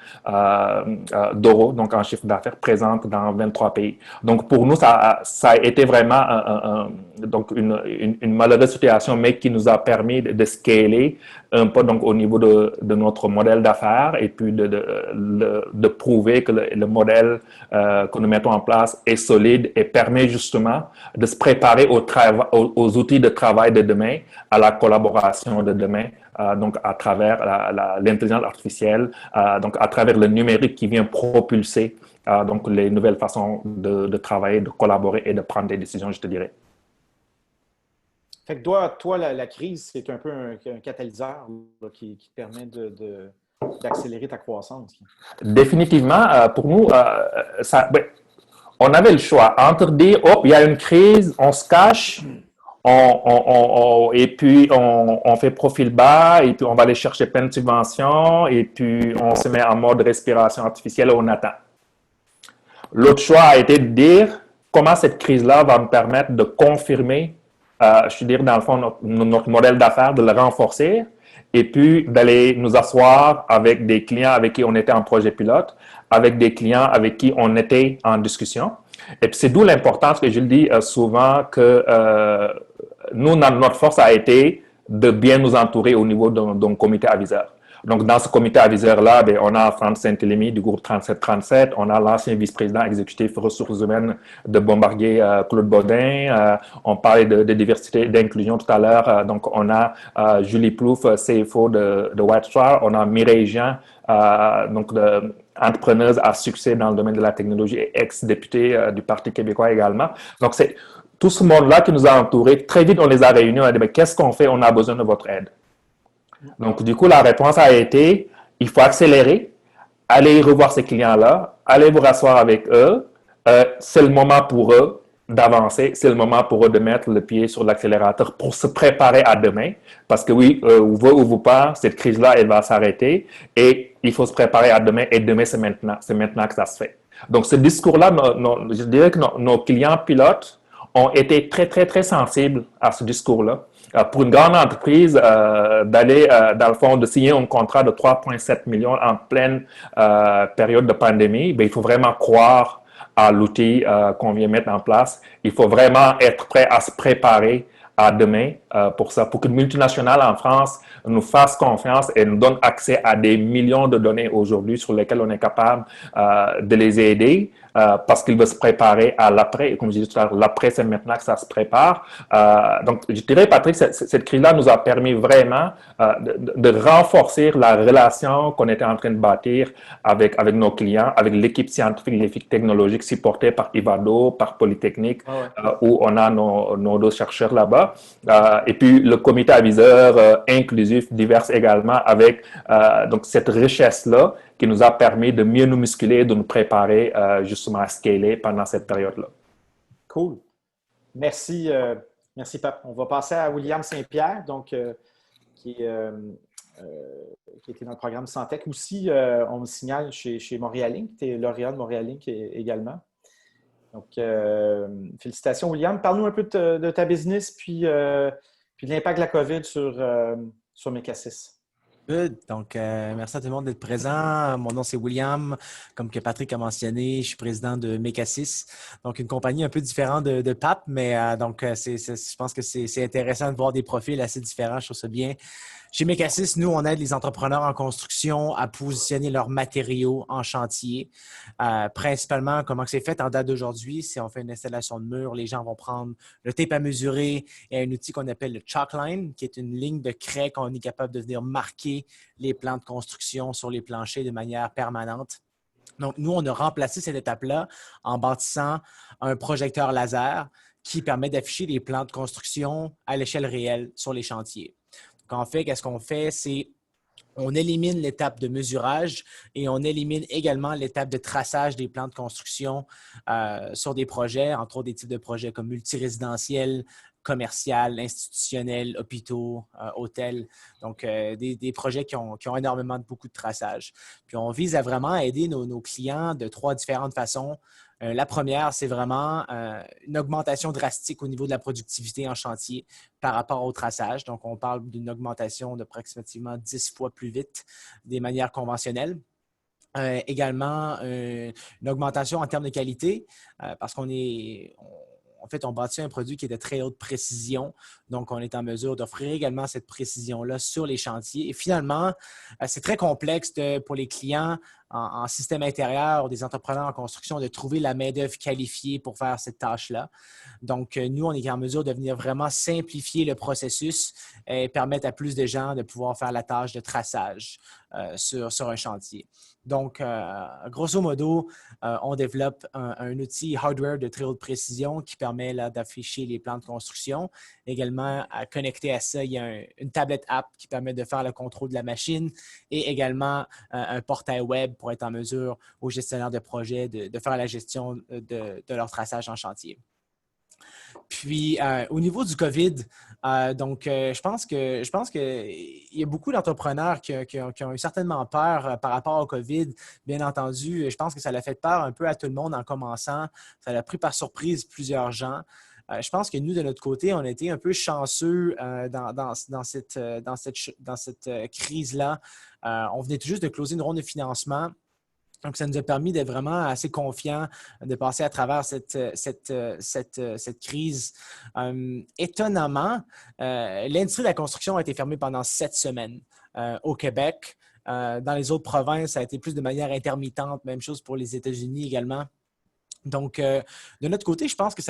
d'euros, donc un chiffre d'affaires présente dans 23 pays. Donc, pour nous, ça a été vraiment donc une malheureuse situation, mais qui nous a permis de scaler un peu donc, au niveau de notre modèle d'affaires et puis de prouver que le modèle que nous mettons en place est solide et permet justement de se préparer aux outils de travail de demain, à la collaboration de demain, donc à travers l'intelligence artificielle, donc à travers le numérique qui vient propulser donc les nouvelles façons de travailler, de collaborer et de prendre des décisions, je te dirais. Fait que toi, la crise, c'est un peu un catalyseur là, qui te permet d'accélérer ta croissance. Définitivement, pour nous, on avait le choix entre dire, hop, il y a une crise, on se cache, et puis on fait profil bas, et puis on va aller chercher plein de subventions, et puis on se met en mode respiration artificielle et on attend. L'autre choix a été de dire comment cette crise-là va me permettre de confirmer, je veux dire, dans le fond, notre modèle d'affaires, de le renforcer, et puis d'aller nous asseoir avec des clients avec qui on était en projet pilote, avec des clients avec qui on était en discussion. Et puis c'est d'où l'importance que je le dis souvent que nous, notre force a été de bien nous entourer au niveau d'un comité aviseur. Donc, dans ce comité aviseur-là, on a Franck Saint-Élémy du groupe 3737, on a l'ancien vice-président exécutif ressources humaines de Bombardier, Claude Baudin, on parlait de diversité et d'inclusion tout à l'heure, donc on a Julie Plouffe, CFO de White Star, on a Mireille Jean, donc entrepreneuse à succès dans le domaine de la technologie et ex-députée du Parti québécois également. Donc, c'est tout ce monde-là qui nous a entourés. Très vite, on les a réunis, on a dit, mais qu'est-ce qu'on fait? On a besoin de votre aide. Donc, du coup, la réponse a été, il faut accélérer, aller revoir ces clients-là, aller vous rasseoir avec eux. C'est le moment pour eux d'avancer, c'est le moment pour eux de mettre le pied sur l'accélérateur pour se préparer à demain. Parce que oui, vous voulez ou vous pas, cette crise-là, elle va s'arrêter et il faut se préparer à demain et demain, c'est maintenant. C'est maintenant que ça se fait. Donc, ce discours-là, je dirais que nos clients pilotes ont été très, très, très sensibles à ce discours-là. Pour une grande entreprise, d'aller, dans le fond, de signer un contrat de 3,7 millions en pleine période de pandémie, il faut vraiment croire à l'outil qu'on vient mettre en place. Il faut vraiment être prêt à se préparer à demain pour ça, pour qu'une multinationale en France nous fasse confiance et nous donne accès à des millions de données aujourd'hui sur lesquelles on est capable de les aider parce qu'il veut se préparer à l'après. Et comme je disais tout à l'heure, l'après, c'est maintenant que ça se prépare. Donc, je dirais, Patrick, cette crise-là nous a permis vraiment de renforcer la relation qu'on était en train de bâtir avec nos clients, avec l'équipe scientifique, l'équipe technologique supportée par Ivado, par Polytechnique, où on a nos deux chercheurs là-bas. Et puis, le comité aviseur inclusif, divers également, avec donc cette richesse-là qui nous a permis de mieux nous muscler, de nous préparer justement à scaler pendant cette période-là. Cool. Merci, merci Pape. On va passer à William Saint-Pierre. Donc, qui était dans le programme Santec. Aussi, on me signale chez Montréal-Inc, tu es lauréat de Montréal-Inc également. Donc, félicitations, William. Parle-nous un peu de ta business, puis de l'impact de la COVID sur Mecasys. Good. Donc, merci à tout le monde d'être présent. Mon nom, c'est William. Comme que Patrick a mentionné, je suis président de Mecasys. Donc, une compagnie un peu différente de PAP, mais je pense que c'est intéressant de voir des profils assez différents. Je trouve ça bien. Chez Mecasys, nous, on aide les entrepreneurs en construction à positionner leurs matériaux en chantier. Principalement, comment c'est fait en date d'aujourd'hui, si on fait une installation de mur, les gens vont prendre le tape à mesurer et un outil qu'on appelle le chalkline, qui est une ligne de craie qu'on est capable de venir marquer les plans de construction sur les planchers de manière permanente. Donc, nous, on a remplacé cette étape-là en bâtissant un projecteur laser qui permet d'afficher les plans de construction à l'échelle réelle sur les chantiers. En fait, qu'est-ce qu'on fait? C'est on élimine l'étape de mesurage et on élimine également l'étape de traçage des plans de construction sur des projets, entre autres des types de projets comme multirésidentiels, commercial, institutionnel, hôpitaux, hôtels. Donc, des projets qui ont énormément beaucoup de traçage. Puis, on vise à vraiment aider nos clients de 3 différentes façons. La première, c'est vraiment une augmentation drastique au niveau de la productivité en chantier par rapport au traçage. Donc, on parle d'une augmentation d'approximativement 10 fois plus vite des manières conventionnelles. Également, une augmentation en termes de qualité parce qu'on on bâtit un produit qui est de très haute précision. Donc, on est en mesure d'offrir également cette précision-là sur les chantiers. Et finalement, c'est très complexe pour les clients en système intérieur ou des entrepreneurs en construction de trouver la main-d'œuvre qualifiée pour faire cette tâche-là. Donc, nous, on est en mesure de venir vraiment simplifier le processus et permettre à plus de gens de pouvoir faire la tâche de traçage sur un chantier. Donc, grosso modo, on développe un outil hardware de très haute précision qui permet d'afficher les plans de construction. Également, connecté à ça, il y a une tablette app qui permet de faire le contrôle de la machine et également un portail web pour être en mesure aux gestionnaires de projet de faire la gestion de leur traçage en chantier. Puis, au niveau du COVID, je pense qu'il y a beaucoup d'entrepreneurs qui ont eu certainement peur par rapport au COVID. Bien entendu, je pense que ça l'a fait peur un peu à tout le monde en commençant. Ça l'a pris par surprise plusieurs gens. Je pense que nous, de notre côté, on a été un peu chanceux dans cette crise-là. On venait tout juste de closer une ronde de financement. Donc, ça nous a permis d'être vraiment assez confiants de passer à travers cette crise. Étonnamment, l'industrie de la construction a été fermée pendant 7 semaines au Québec. Dans les autres provinces, ça a été plus de manière intermittente. Même chose pour les États-Unis également. Donc, de notre côté, je pense que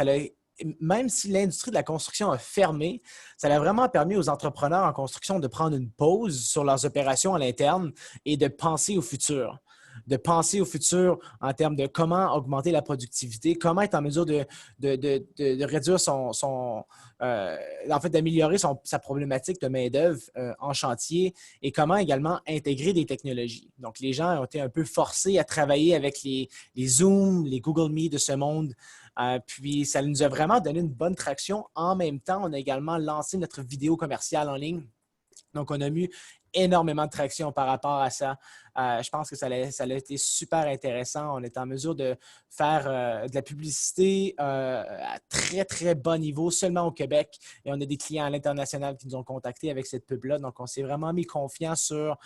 même si l'industrie de la construction a fermé, ça a vraiment permis aux entrepreneurs en construction de prendre une pause sur leurs opérations à l'interne et de penser au futur. De penser au futur en termes de comment augmenter la productivité, comment être en mesure de réduire d'améliorer sa problématique de main-d'œuvre en chantier et comment également intégrer des technologies. Donc, les gens ont été un peu forcés à travailler avec les Zoom, les Google Meet de ce monde. Puis, ça nous a vraiment donné une bonne traction. En même temps, on a également lancé notre vidéo commerciale en ligne. Donc, on a eu énormément de traction par rapport à ça. Je pense que ça a été super intéressant. On est en mesure de faire de la publicité à très, très bas niveau, seulement au Québec. Et on a des clients à l'international qui nous ont contactés avec cette pub-là. Donc, on s'est vraiment mis confiance sur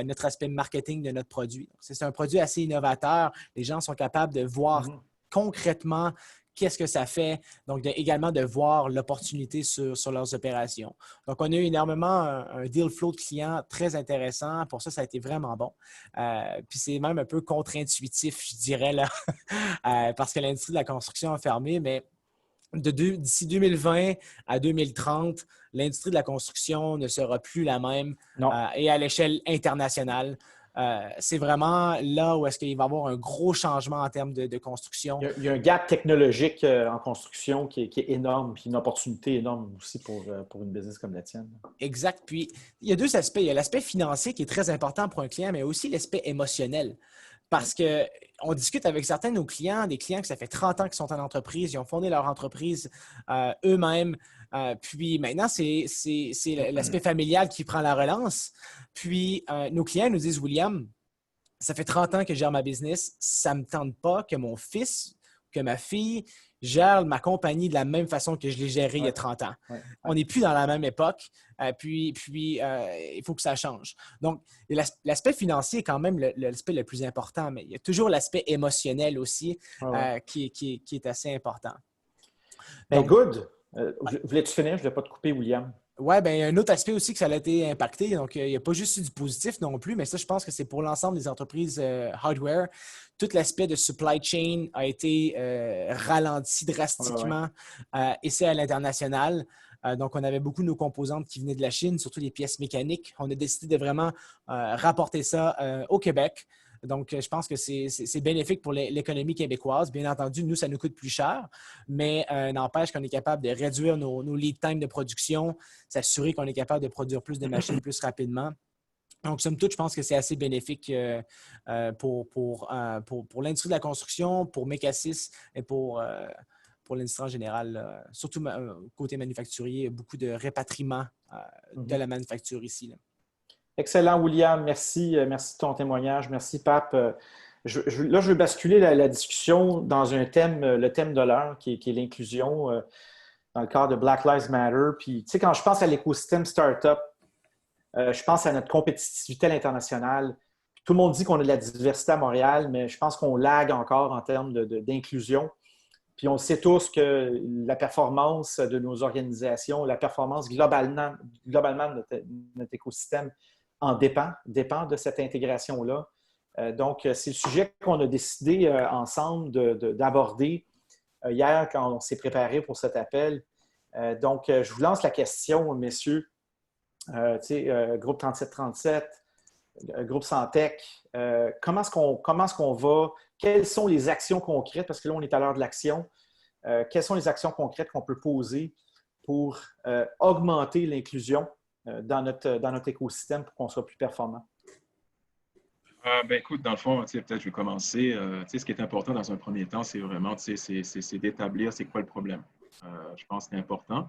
notre aspect marketing de notre produit. C'est un produit assez innovateur. Les gens sont capables de voir concrètement qu'est-ce que ça fait, donc également de voir l'opportunité sur leurs opérations. Donc, on a eu énormément un deal flow de clients très intéressant. Pour ça, ça a été vraiment bon. Puis, c'est même un peu contre-intuitif, je dirais, là, parce que l'industrie de la construction a fermé, mais d'ici 2020 à 2030, l'industrie de la construction ne sera plus la même et à l'échelle internationale. C'est vraiment là où est-ce qu'il va y avoir un gros changement en termes de construction. Il y a un gap technologique en construction qui est énorme, puis une opportunité énorme aussi pour une business comme la tienne. Exact. Puis, il y a 2 aspects. Il y a l'aspect financier qui est très important pour un client, mais aussi l'aspect émotionnel. Parce qu'on discute avec certains de nos clients, des clients que ça fait 30 ans qu'ils sont en entreprise, ils ont fondé leur entreprise eux-mêmes. Puis maintenant, c'est l'aspect familial qui prend la relance. Puis nos clients nous disent, William, ça fait 30 ans que je gère ma business. Ça ne me tente pas que mon fils, que ma fille gère ma compagnie de la même façon que je l'ai gérée il y a 30 ans. On n'est plus dans la même époque. Puis il faut que ça change. Donc, l'aspect financier est quand même l'aspect le plus important, mais il y a toujours l'aspect émotionnel aussi qui est assez important. Ben, good. Voulais-tu finir? Je ne voulais pas te couper, William. Oui, bien, un autre aspect aussi que ça a été impacté. Donc, il n'y a pas juste eu du positif non plus, mais ça, je pense que c'est pour l'ensemble des entreprises hardware. Tout l'aspect de supply chain a été ralenti drastiquement et c'est à l'international. Donc, on avait beaucoup de nos composantes qui venaient de la Chine, surtout les pièces mécaniques. On a décidé de vraiment rapporter ça au Québec. Donc, je pense que c'est bénéfique pour l'économie québécoise. Bien entendu, nous, ça nous coûte plus cher, mais n'empêche qu'on est capable de réduire nos lead times de production, s'assurer qu'on est capable de produire plus de machines plus rapidement. Donc, somme toute, je pense que c'est assez bénéfique pour l'industrie de la construction, pour Mecasys et pour l'industrie en général. Surtout côté manufacturier, beaucoup de répatriement de la manufacture ici. Là. Excellent, William. Merci. Merci de ton témoignage. Merci, Pape. Là, je veux basculer la discussion dans un thème, le thème de l'heure, qui est l'inclusion dans le cadre de Black Lives Matter. Puis, tu sais, quand je pense à l'écosystème startup, je pense à notre compétitivité à l'international. Tout le monde dit qu'on a de la diversité à Montréal, mais je pense qu'on lague encore en termes d'inclusion. Puis on sait tous que la performance de nos organisations, la performance globalement de notre écosystème en dépend de cette intégration-là. Donc, c'est le sujet qu'on a décidé ensemble d'aborder hier quand on s'est préparé pour cet appel. Donc, je vous lance la question, messieurs. Groupe 3737, groupe Santec, comment est-ce qu'on va? Quelles sont les actions concrètes? Parce que là, on est à l'heure de l'action. Quelles sont les actions concrètes qu'on peut poser pour augmenter l'inclusion dans notre écosystème pour qu'on soit plus performant? Écoute, dans le fond, peut-être je vais commencer. Ce qui est important dans un premier temps, c'est vraiment d'établir c'est quoi le problème. Je pense que c'est important.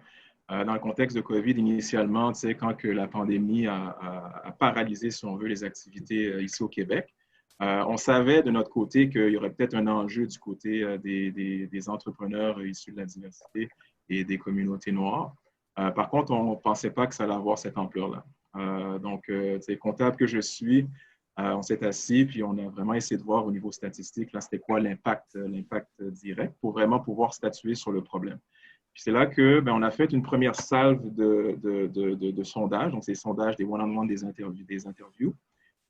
Dans le contexte de COVID, initialement, quand que la pandémie a paralysé, si on veut, les activités ici au Québec, on savait de notre côté qu'il y aurait peut-être un enjeu du côté des entrepreneurs issus de la diversité et des communautés noires. Par contre, on ne pensait pas que ça allait avoir cette ampleur-là. Donc, comptable que je suis, on s'est assis puis on a vraiment essayé de voir au niveau statistique, là, c'était quoi l'impact direct pour vraiment pouvoir statuer sur le problème. Puis c'est là que on a fait une première salve de sondages, donc c'est les sondages des one-on-one des interviews.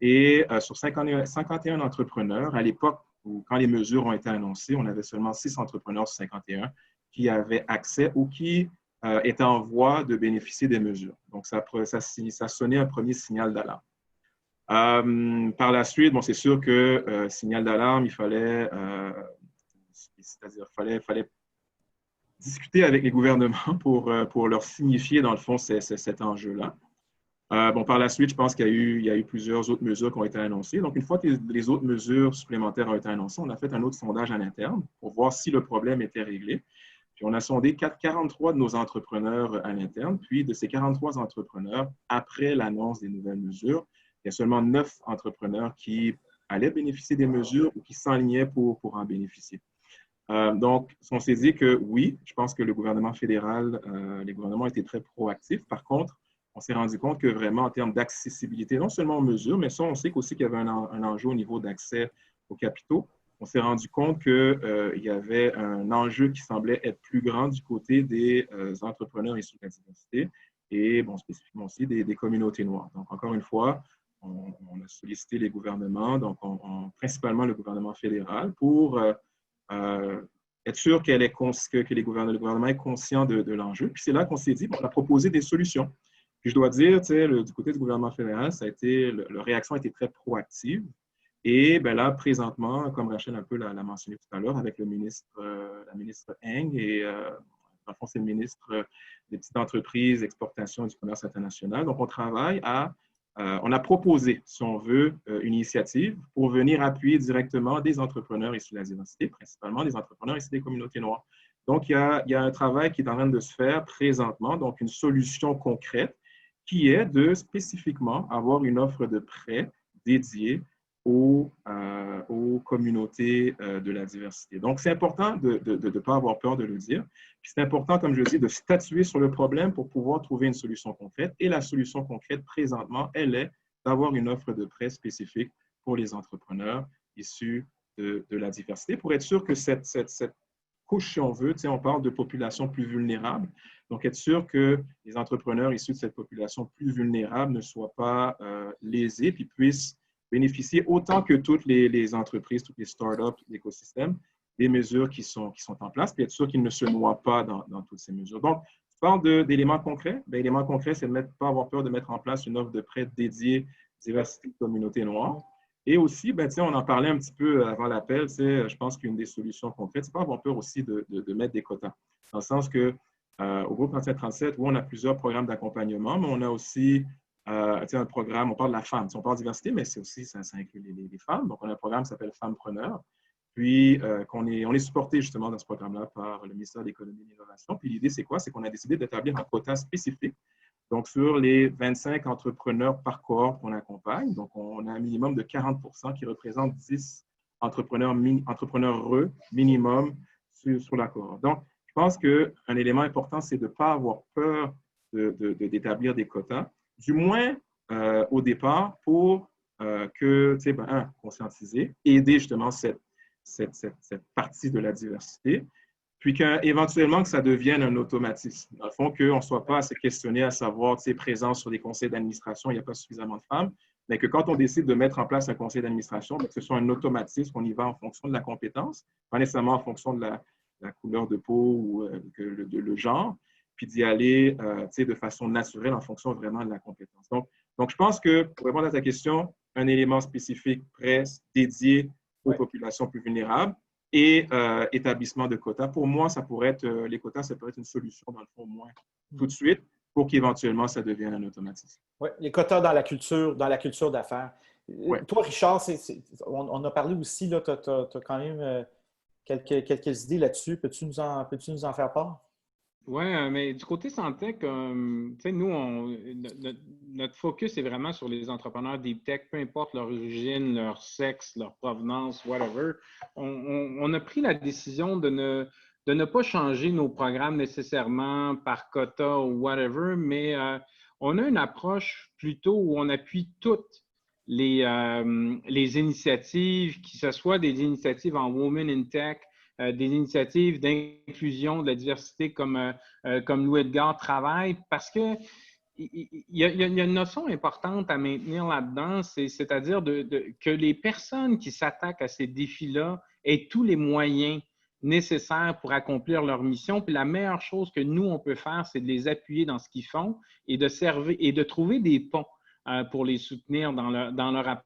Et sur 51 entrepreneurs, à l'époque où quand les mesures ont été annoncées, on avait seulement 6 entrepreneurs sur 51 qui avaient accès ou qui étaient en voie de bénéficier des mesures. Donc, ça sonnait un premier signal d'alarme. Par la suite, c'est sûr que signal d'alarme, il fallait, fallait discuter avec les gouvernements pour leur signifier, dans le fond, cet enjeu-là. Par la suite, je pense qu'il y a eu plusieurs autres mesures qui ont été annoncées. Donc, une fois que les autres mesures supplémentaires ont été annoncées, on a fait un autre sondage en interne pour voir si le problème était réglé. Puis, on a sondé 43 de nos entrepreneurs à l'interne. Puis, de ces 43 entrepreneurs, après l'annonce des nouvelles mesures, il y a seulement 9 entrepreneurs qui allaient bénéficier des mesures ou qui s'enlignaient pour en bénéficier. Donc, on s'est dit que oui, je pense que le gouvernement fédéral, les gouvernements étaient très proactifs. Par contre, on s'est rendu compte que vraiment en termes d'accessibilité, non seulement aux mesures, mais ça, on sait aussi qu'il y avait un enjeu au niveau d'accès aux capitaux. On s'est rendu compte qu'il y avait un enjeu qui semblait être plus grand du côté des entrepreneurs issus de la diversité et spécifiquement aussi des communautés noires. Donc, encore une fois, on a sollicité les gouvernements, donc principalement le gouvernement fédéral, pour être sûr que le gouvernement est conscient de l'enjeu. Puis c'est là qu'on s'est dit, on a proposé des solutions. Puis je dois dire, du côté du gouvernement fédéral, la réaction a été très proactive. Et là, présentement, comme Rachel un peu l'a mentionné tout à l'heure, avec la ministre Eng, et dans le fond, c'est le ministre des petites entreprises, exportation et du commerce international. Donc, on travaille on a proposé, si on veut, une initiative pour venir appuyer directement des entrepreneurs issus de la diversité, principalement des entrepreneurs issus des communautés noires. Donc, il y a un travail qui est en train de se faire présentement, donc une solution concrète qui est de spécifiquement avoir une offre de prêt dédiée aux communautés de la diversité. Donc, c'est important de ne pas avoir peur de le dire. Puis c'est important, comme je le dis, de statuer sur le problème pour pouvoir trouver une solution concrète. Et la solution concrète, présentement, elle est d'avoir une offre de prêt spécifique pour les entrepreneurs issus de la diversité, pour être sûr que cette couche, si on veut, on parle de population plus vulnérable. Donc, être sûr que les entrepreneurs issus de cette population plus vulnérable ne soient pas lésés, puis puissent bénéficier autant que toutes les entreprises, toutes les startups, tout l'écosystème, des mesures qui sont en place, puis être sûr qu'ils ne se noient pas dans toutes ces mesures. Donc, tu parles d'éléments concrets. Bien, l'élément concret, c'est de ne pas avoir peur de mettre en place une offre de prêt dédiée diversité communauté noire. Et aussi, ben, on en parlait un petit peu avant l'appel, je pense qu'une des solutions concrètes, c'est pas avoir peur aussi de mettre des quotas. Dans le sens que au groupe 3737, où on a plusieurs programmes d'accompagnement, mais on a aussi un programme, on parle de la femme. On parle de diversité, mais c'est aussi, ça inclut les femmes. Donc, on a un programme qui s'appelle Femmepreneurs, puis on est supporté justement dans ce programme-là par le ministère de l'Économie et de l'Innovation. Puis l'idée, c'est quoi? C'est qu'on a décidé d'établir un quota spécifique. Donc, sur les 25 entrepreneurs par cohorte qu'on accompagne, donc on a un minimum de 40 qui représente 10 entrepreneurs minimum sur la cohorte. Donc, je pense qu'un élément important, c'est de ne pas avoir peur d'établir des quotas, du moins au départ, pour conscientiser, aider justement cette partie de la diversité, puis qu'éventuellement que ça devienne un automatisme. Dans le fond, qu'on ne soit pas à se questionner à savoir, présent sur des conseils d'administration, il n'y a pas suffisamment de femmes, mais que quand on décide de mettre en place un conseil d'administration, que ce soit un automatisme, qu'on y va en fonction de la compétence, pas nécessairement en fonction de la couleur de peau ou le genre, puis d'y aller de façon naturelle en fonction vraiment de la compétence. Donc, je pense que, pour répondre à ta question, un élément spécifique presse dédié aux populations plus vulnérables et établissement de quotas. Pour moi, ça pourrait être, les quotas, ça pourrait être une solution, dans le fond, au moins tout de suite, pour qu'éventuellement, ça devienne un automatisme. Oui, les quotas dans la culture d'affaires. Ouais. Toi, Richard, on a parlé aussi, tu as quand même quelques idées là-dessus. Peux-tu nous en faire part? Oui, mais du côté Santec, nous, notre focus est vraiment sur les entrepreneurs deep tech, peu importe leur origine, leur sexe, leur provenance, whatever. On a pris la décision de ne pas changer nos programmes nécessairement par quota ou whatever, mais on a une approche plutôt où on appuie toutes les initiatives, que ce soit des initiatives en Women in Tech, des initiatives d'inclusion de la diversité comme Louis Edgar travaille, parce que il y a une notion importante à maintenir là-dedans, c'est-à-dire que les personnes qui s'attaquent à ces défis-là aient tous les moyens nécessaires pour accomplir leur mission. Puis la meilleure chose que nous, on peut faire, c'est de les appuyer dans ce qu'ils font et de trouver des ponts pour les soutenir dans leur approche.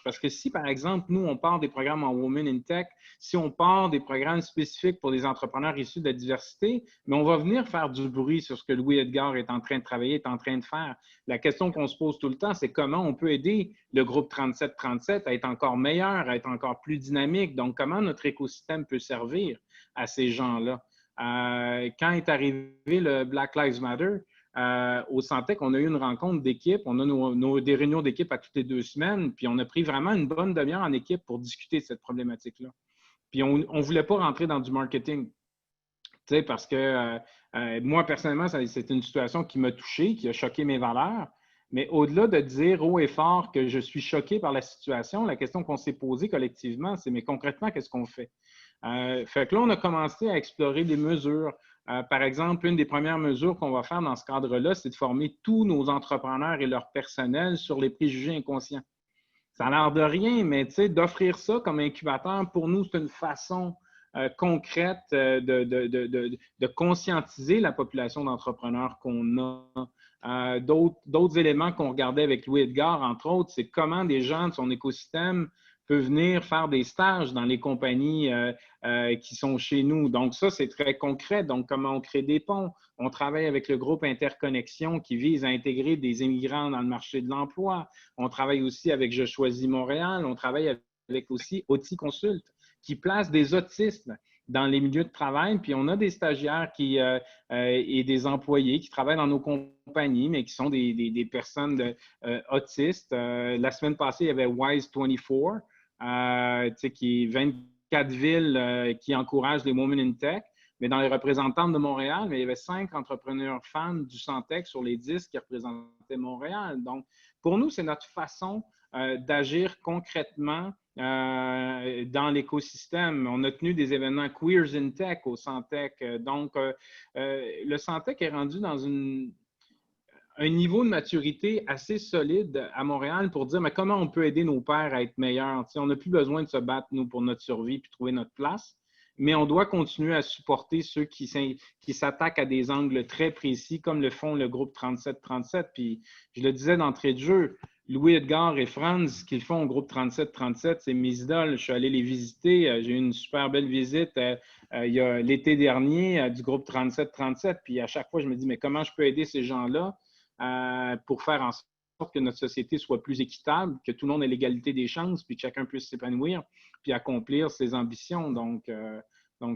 Parce que si, par exemple, nous, on part des programmes en Women in Tech, si on part des programmes spécifiques pour des entrepreneurs issus de la diversité, mais on va venir faire du bruit sur ce que Louis Edgar est en train de travailler, est en train de faire. La question qu'on se pose tout le temps, c'est comment on peut aider le groupe 3737 à être encore meilleur, à être encore plus dynamique. Donc, comment notre écosystème peut servir à ces gens-là. Quand est arrivé le Black Lives Matter, au Santec, on a eu une rencontre d'équipe. On a des réunions d'équipe à toutes les 2 semaines, puis on a pris vraiment une bonne demi-heure en équipe pour discuter de cette problématique-là. Puis on ne voulait pas rentrer dans du marketing, parce que moi, personnellement, c'est une situation qui m'a touché, qui a choqué mes valeurs. Mais au-delà de dire haut et fort que je suis choqué par la situation, la question qu'on s'est posée collectivement, c'est mais concrètement, qu'est-ce qu'on fait? Fait que là, on a commencé à explorer des mesures. Par exemple, une des premières mesures qu'on va faire dans ce cadre-là, c'est de former tous nos entrepreneurs et leur personnel sur les préjugés inconscients. Ça a l'air de rien, mais d'offrir ça comme incubateur, pour nous, c'est une façon concrète de conscientiser la population d'entrepreneurs qu'on a. D'autres éléments qu'on regardait avec Louis Edgar, entre autres, c'est comment des gens de son écosystème peuvent venir faire des stages dans les compagnies qui sont chez nous. Donc, ça, c'est très concret. Donc, comment on crée des ponts? On travaille avec le groupe Interconnexion qui vise à intégrer des immigrants dans le marché de l'emploi. On travaille aussi avec Je choisis Montréal. On travaille avec aussi Auti Consult qui place des autistes dans les milieux de travail. Puis on a des stagiaires et des employés qui travaillent dans nos compagnies, mais qui sont des personnes autistes. La semaine passée, il y avait Wise 24, qui est 24 villes qui encouragent les Women in Tech. Mais dans les représentantes de Montréal, il y avait 5 entrepreneurs femmes du Santec sur les 10 qui représentaient Montréal. Donc, pour nous, c'est notre façon d'agir concrètement dans l'écosystème. On a tenu des événements Queers in Tech au Santec. Donc, le Santec est rendu dans un niveau de maturité assez solide à Montréal pour dire mais comment on peut aider nos pairs à être meilleurs. On n'a plus besoin de se battre, nous, pour notre survie puis trouver notre place. Mais on doit continuer à supporter ceux qui s'attaquent à des angles très précis, comme le font le groupe 3737. Puis, je le disais d'entrée de jeu, Louis Edgar et Franz, ce qu'ils font au groupe 3737, c'est mes idoles. Je suis allé les visiter. J'ai eu une super belle visite il y a l'été dernier du groupe 3737. Puis, à chaque fois, je me dis, mais comment je peux aider ces gens-là pour faire en sorte que notre société soit plus équitable, que tout le monde ait l'égalité des chances, puis que chacun puisse s'épanouir, puis accomplir ses ambitions. Donc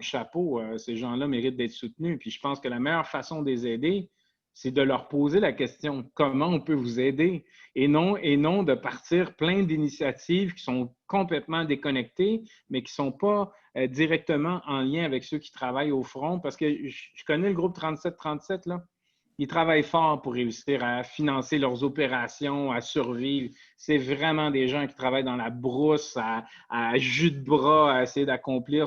chapeau, ces gens-là méritent d'être soutenus. Puis je pense que la meilleure façon de les aider, c'est de leur poser la question « Comment on peut vous aider? » et non de partir plein d'initiatives qui sont complètement déconnectées, mais qui ne sont pas directement en lien avec ceux qui travaillent au front. Parce que je connais le groupe 3737, là. Ils travaillent fort pour réussir à financer leurs opérations, à survivre. C'est vraiment des gens qui travaillent dans la brousse, à jus de bras, à essayer d'accomplir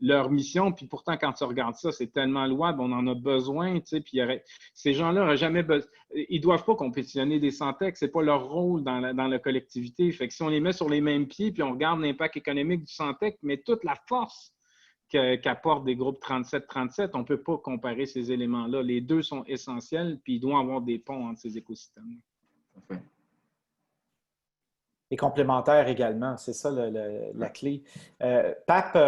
leur mission. Puis pourtant, quand tu regardes ça, c'est tellement louable, on en a besoin. Tu sais, puis ces gens-là n'auraient jamais besoin. Ils ne doivent pas compétitionner des Santec, ce n'est pas leur rôle dans la collectivité. Fait que si on les met sur les mêmes pieds, puis on regarde l'impact économique du Santec, mais toute la force qu'apportent des groupes 37-37, on ne peut pas comparer ces éléments-là. Les deux sont essentiels, puis il doit y avoir des ponts entre ces écosystèmes. Parfait. Et complémentaires également, c'est ça la clé. Pape,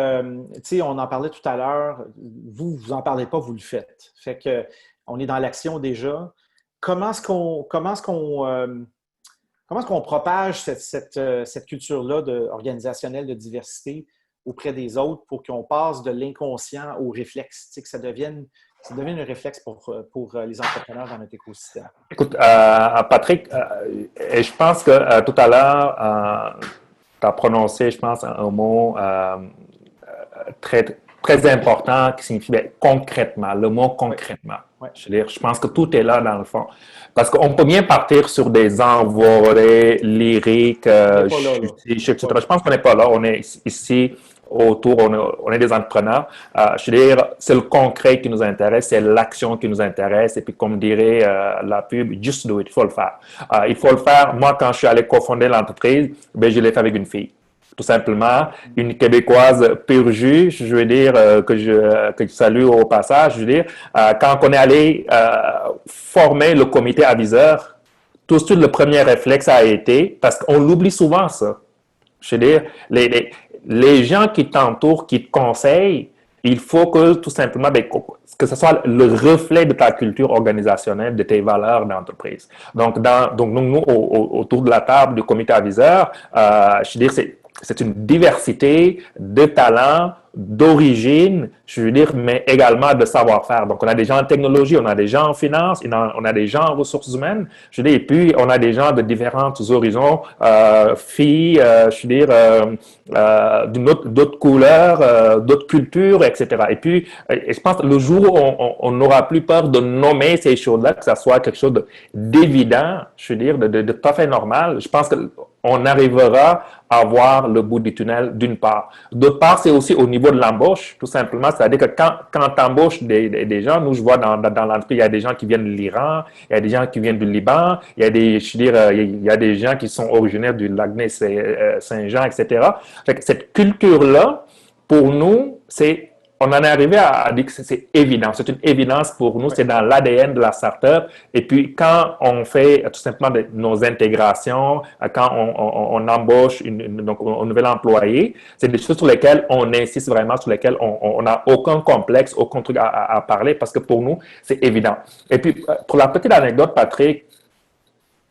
tu sais, on en parlait tout à l'heure, vous n'en parlez pas, vous le faites. Fait que on est dans l'action déjà. Comment est-ce qu'on propage cette culture-là organisationnelle de diversité auprès des autres pour qu'on passe de l'inconscient au réflexe, que ça devienne un réflexe pour les entrepreneurs dans notre écosystème? Écoute, Patrick, et je pense que tout à l'heure, tu as prononcé, je pense, un mot très, très important qui signifie concrètement, le mot concrètement. Ouais. Je pense que tout est là dans le fond. Parce qu'on peut bien partir sur des envolées lyriques, etc. Je pense qu'on n'est pas là. On est ici autour, on est des entrepreneurs. Je veux dire, c'est le concret qui nous intéresse, c'est l'action qui nous intéresse. Et puis, comme dirait la pub, just do it, il faut le faire. Il faut le faire. Moi, quand je suis allé cofonder l'entreprise, je l'ai fait avec une fille. Tout simplement, une Québécoise pur jus, je veux dire, que je salue au passage. Je veux dire, quand on est allé former le comité aviseur, tout de suite, le premier réflexe a été, parce qu'on l'oublie souvent, ça. Je veux dire, les gens qui t'entourent, qui te conseillent, il faut que tout simplement, que ce soit le reflet de ta culture organisationnelle, de tes valeurs d'entreprise. Donc nous, autour de la table du comité aviseur, je veux dire, c'est une diversité de talents, d'origine, je veux dire, mais également de savoir-faire. Donc, on a des gens en technologie, on a des gens en finance, on a des gens en ressources humaines, je veux dire, et puis on a des gens de différents horizons, filles, je veux dire, d'autres couleurs, d'autres cultures, etc. Et puis, je pense que le jour où on n'aura plus peur de nommer ces choses-là, que ça soit quelque chose d'évident, je veux dire, de tout à fait normal, je pense qu'on arrivera à voir le bout du tunnel d'une part. D'autre part, c'est aussi au niveau de l'embauche, tout simplement. C'est-à-dire que quand tu embauches des gens, nous, je vois dans l'entreprise, il y a des gens qui viennent de l'Iran, il y a des gens qui viennent du Liban, il y a il y a des gens qui sont originaires du Lac-Saint-Jean, etc. Fait que cette culture-là, pour nous, on en est arrivé à dire que c'est évident. C'est une évidence pour nous. C'est dans l'ADN de la startup. Et puis, quand on fait tout simplement nos intégrations, quand on embauche donc un nouvel employé, c'est des choses sur lesquelles on insiste vraiment, sur lesquelles on n'a aucun complexe, aucun truc à parler, parce que pour nous, c'est évident. Et puis, pour la petite anecdote, Patrick,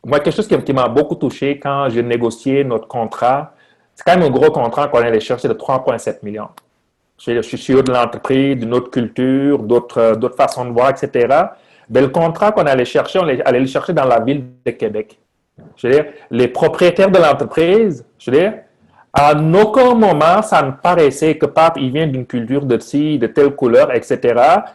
moi, quelque chose qui m'a beaucoup touché quand j'ai négocié notre contrat, c'est quand même un gros contrat qu'on allait chercher de 3,7 millions. je suis sûr de l'entreprise, d'une autre culture, d'autres façons de voir, etc. Ben, le contrat qu'on allait chercher, on allait le chercher dans la ville de Québec. Je veux dire, les propriétaires de l'entreprise, je veux dire, à aucun moment, ça ne paraissait que Pape, il vient d'une culture de ci, de telle couleur, etc.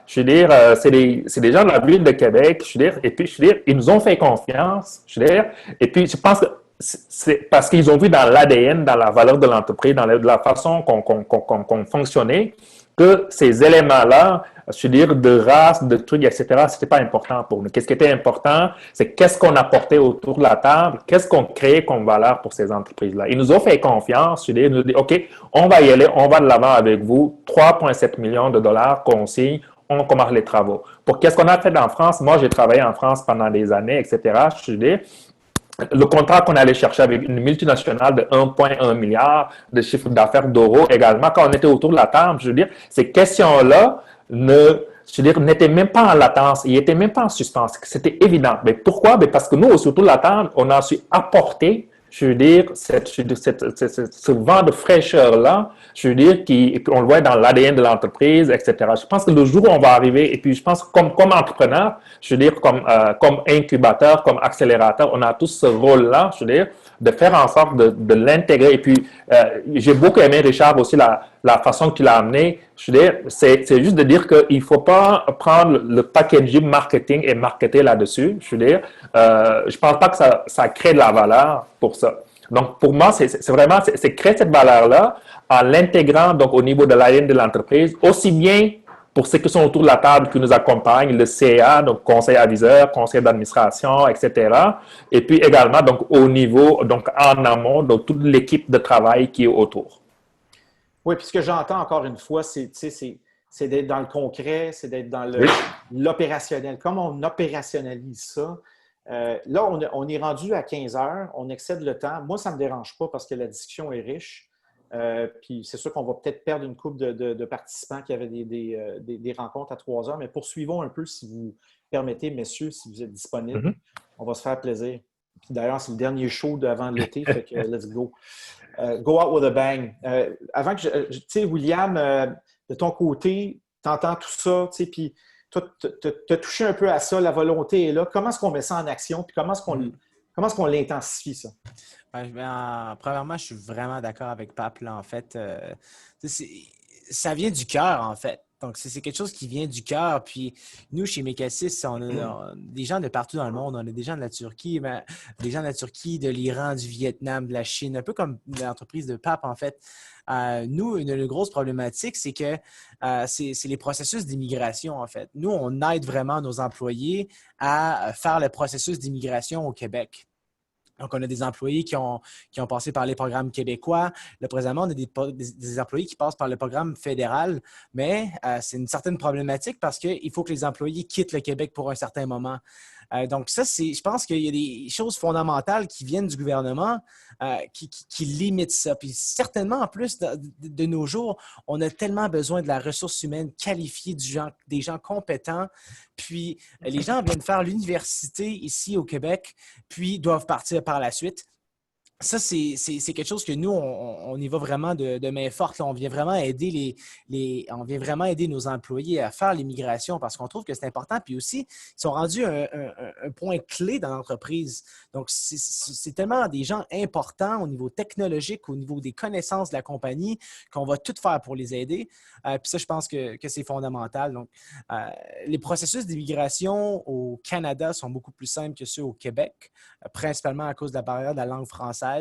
Je veux dire, c'est des gens de la ville de Québec, je veux dire, et puis, je veux dire, ils nous ont fait confiance, je veux dire, et puis, je pense que c'est parce qu'ils ont vu dans l'ADN, dans la valeur de l'entreprise, dans la façon qu'on fonctionnait, que ces éléments-là, je veux dire, de race, de trucs, etc., c'était pas important pour nous. Qu'est-ce qui était important, c'est qu'est-ce qu'on apportait autour de la table, qu'est-ce qu'on créait comme valeur pour ces entreprises-là. Ils nous ont fait confiance, je veux dire, ils nous ont dit, OK, on va y aller, on va de l'avant avec vous, 3,7 millions de dollars qu'on signe, on commence les travaux. Pour qu'est-ce qu'on a fait en France? Moi, j'ai travaillé en France pendant des années, etc., je veux dire, le contrat qu'on allait chercher avec une multinationale de 1,1 milliard de chiffre d'affaires d'euros également, quand on était autour de la table, je veux dire, ces questions-là n'étaient même pas en latence, ils n'étaient même pas en suspens. C'était évident. Mais pourquoi? Mais parce que nous, autour de la table, on a su apporter, je veux dire, ce vent de fraîcheur-là, je veux dire, on le voit dans l'ADN de l'entreprise, etc. Je pense que le jour où on va arriver, et puis je pense que comme entrepreneur, je veux dire, comme incubateur, comme accélérateur, on a tous ce rôle-là, je veux dire, de faire en sorte de l'intégrer. Et puis, j'ai beaucoup aimé, Richard, aussi la façon que tu l'as amené. Je veux dire, c'est juste de dire qu'il ne faut pas prendre le packaging marketing et marketer là-dessus. Je veux dire, je ne pense pas que ça crée de la valeur pour ça. Donc, pour moi, c'est vraiment créer cette valeur-là en l'intégrant donc au niveau de l'ADN de l'entreprise, aussi bien pour ceux qui sont autour de la table qui nous accompagnent, le CA, donc conseil aviseur, conseil d'administration, etc. Et puis également donc au niveau, donc en amont, donc toute l'équipe de travail qui est autour. Oui, puis ce que j'entends encore une fois, c'est d'être dans le concret, c'est d'être dans l'opérationnel. Comme on opérationnalise ça, là, on est rendu à 15 heures, on excède le temps. Moi, ça ne me dérange pas parce que la discussion est riche. Puis c'est sûr qu'on va peut-être perdre une couple de participants qui avaient des rencontres à 3 heures, mais poursuivons un peu, si vous permettez, messieurs, si vous êtes disponibles. On va se faire plaisir. Puis d'ailleurs, c'est le dernier show avant l'été, fait que let's go. Go out with a bang. Avant que tu sais, William, de ton côté, tu entends tout ça, tu sais, puis toi, tu as touché un peu à ça, la volonté est là. Comment est-ce qu'on met ça en action, puis comment est-ce qu'on l'intensifie, ça? Premièrement, je suis vraiment d'accord avec Pape, là, en fait. Ça vient du cœur, en fait. Donc, c'est quelque chose qui vient du cœur. Puis, nous, chez Mekassis, on a des gens de partout dans le monde. On a des gens de la Turquie, de l'Iran, du Vietnam, de la Chine, un peu comme l'entreprise de Pape, en fait. Nous, une grosse problématique, c'est que c'est les processus d'immigration, en fait. Nous, on aide vraiment nos employés à faire le processus d'immigration au Québec. Donc, on a des employés qui ont passé par les programmes québécois. Là, présentement, on a des employés qui passent par le programme fédéral, mais c'est une certaine problématique parce qu'il faut que les employés quittent le Québec pour un certain moment. Donc, ça, je pense qu'il y a des choses fondamentales qui viennent du gouvernement qui limitent ça. Puis certainement, en plus, de nos jours, on a tellement besoin de la ressource humaine qualifiée, des gens compétents. Puis les gens viennent faire l'université ici au Québec, puis doivent partir par la suite. Ça, c'est quelque chose que nous, on y va vraiment de main forte. Là. On vient vraiment aider on vient vraiment aider nos employés à faire l'immigration parce qu'on trouve que c'est important. Puis aussi, ils sont rendus un point clé dans l'entreprise. Donc, c'est tellement des gens importants au niveau technologique, au niveau des connaissances de la compagnie qu'on va tout faire pour les aider. Puis ça, je pense que c'est fondamental. Donc, les processus d'immigration au Canada sont beaucoup plus simples que ceux au Québec, principalement à cause de la barrière de la langue française.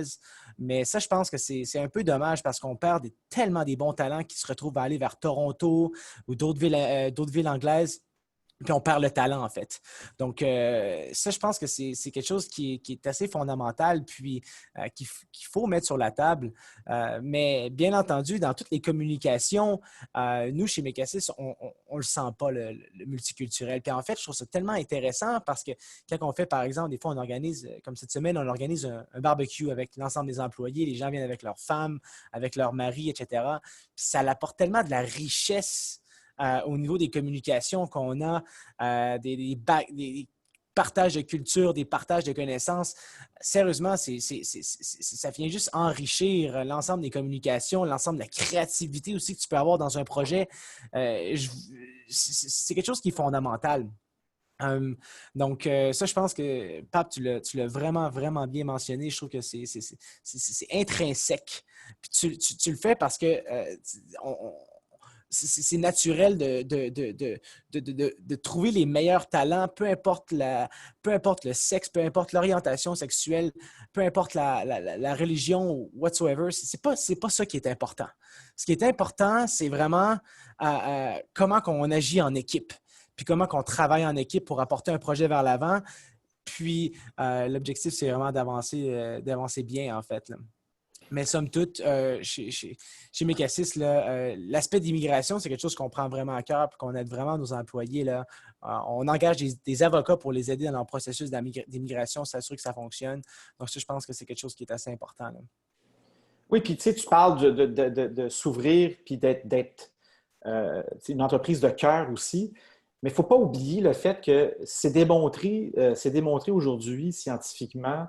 Mais ça, je pense que c'est un peu dommage parce qu'on perd tellement des bons talents qui se retrouvent à aller vers Toronto ou d'autres villes anglaises. Puis on perd le talent, en fait. Donc, ça, je pense que c'est quelque chose qui est assez fondamental, puis qu'il faut mettre sur la table. Mais bien entendu, dans toutes les communications, nous, chez Mekassis, on ne le sent pas, le multiculturel. Puis en fait, je trouve ça tellement intéressant parce que quand on fait, par exemple, des fois, on organise, comme cette semaine, on organise un barbecue avec l'ensemble des employés. Les gens viennent avec leurs femmes, avec leurs maris, etc. Puis ça apporte tellement de la richesse au niveau des communications qu'on a, partages de culture, des partages de connaissances. Sérieusement, ça vient juste enrichir l'ensemble des communications, l'ensemble de la créativité aussi que tu peux avoir dans un projet. C'est quelque chose qui est fondamental. Donc, ça, je pense que, Pape, tu l'as vraiment, vraiment bien mentionné. Je trouve que c'est intrinsèque. Puis tu le fais parce que c'est naturel de trouver les meilleurs talents, peu importe le sexe, peu importe l'orientation sexuelle, peu importe la religion, whatsoever. C'est pas ça qui est important. Ce qui est important, c'est vraiment comment on agit en équipe, puis comment on travaille en équipe pour apporter un projet vers l'avant. Puis, l'objectif, c'est vraiment d'avancer bien, en fait, là. Mais somme toute, chez Mecasys, l'aspect d'immigration, c'est quelque chose qu'on prend vraiment à cœur et qu'on aide vraiment nos employés, là. On engage des avocats pour les aider dans leur processus d'immigration, s'assurer que ça fonctionne. Donc, ça, je pense que c'est quelque chose qui est assez important, là. Oui, puis tu sais, tu parles de s'ouvrir puis d'être une entreprise de cœur aussi. Mais il ne faut pas oublier le fait que c'est démontré aujourd'hui scientifiquement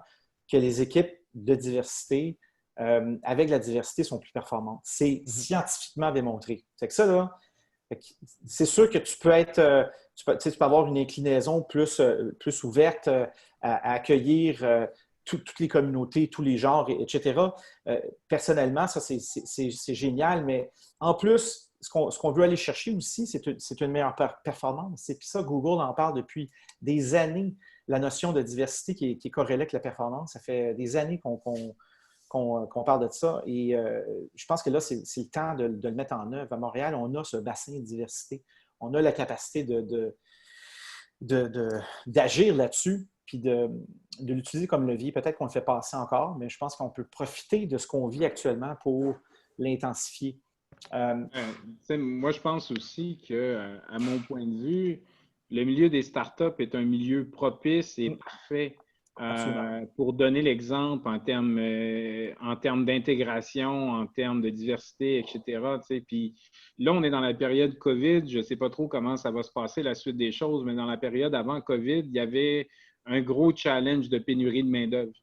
que les équipes de diversité, avec la diversité, sont plus performantes. C'est scientifiquement démontré. C'est que ça, là, c'est sûr que tu peux être, tu peux avoir une inclinaison plus ouverte à accueillir toutes les communautés, tous les genres, etc. Personnellement, ça, c'est génial, mais en plus, ce qu'on veut aller chercher aussi, c'est une meilleure performance. Et puis ça, Google en parle depuis des années, la notion de diversité qui est corrélée avec la performance. Ça fait des années qu'on parle de ça. Et je pense que là, c'est le temps de le mettre en œuvre. À Montréal, on a ce bassin de diversité. On a la capacité d'agir là-dessus, puis de l'utiliser comme levier. Peut-être qu'on le fait passer encore, mais je pense qu'on peut profiter de ce qu'on vit actuellement pour l'intensifier. Moi, je pense aussi que, à mon point de vue, le milieu des startups est un milieu propice et parfait pour donner l'exemple en termes d'intégration, en termes de diversité, etc. Puis là, on est dans la période COVID. Je ne sais pas trop comment ça va se passer, la suite des choses, mais dans la période avant COVID, il y avait un gros challenge de pénurie de main-d'œuvre.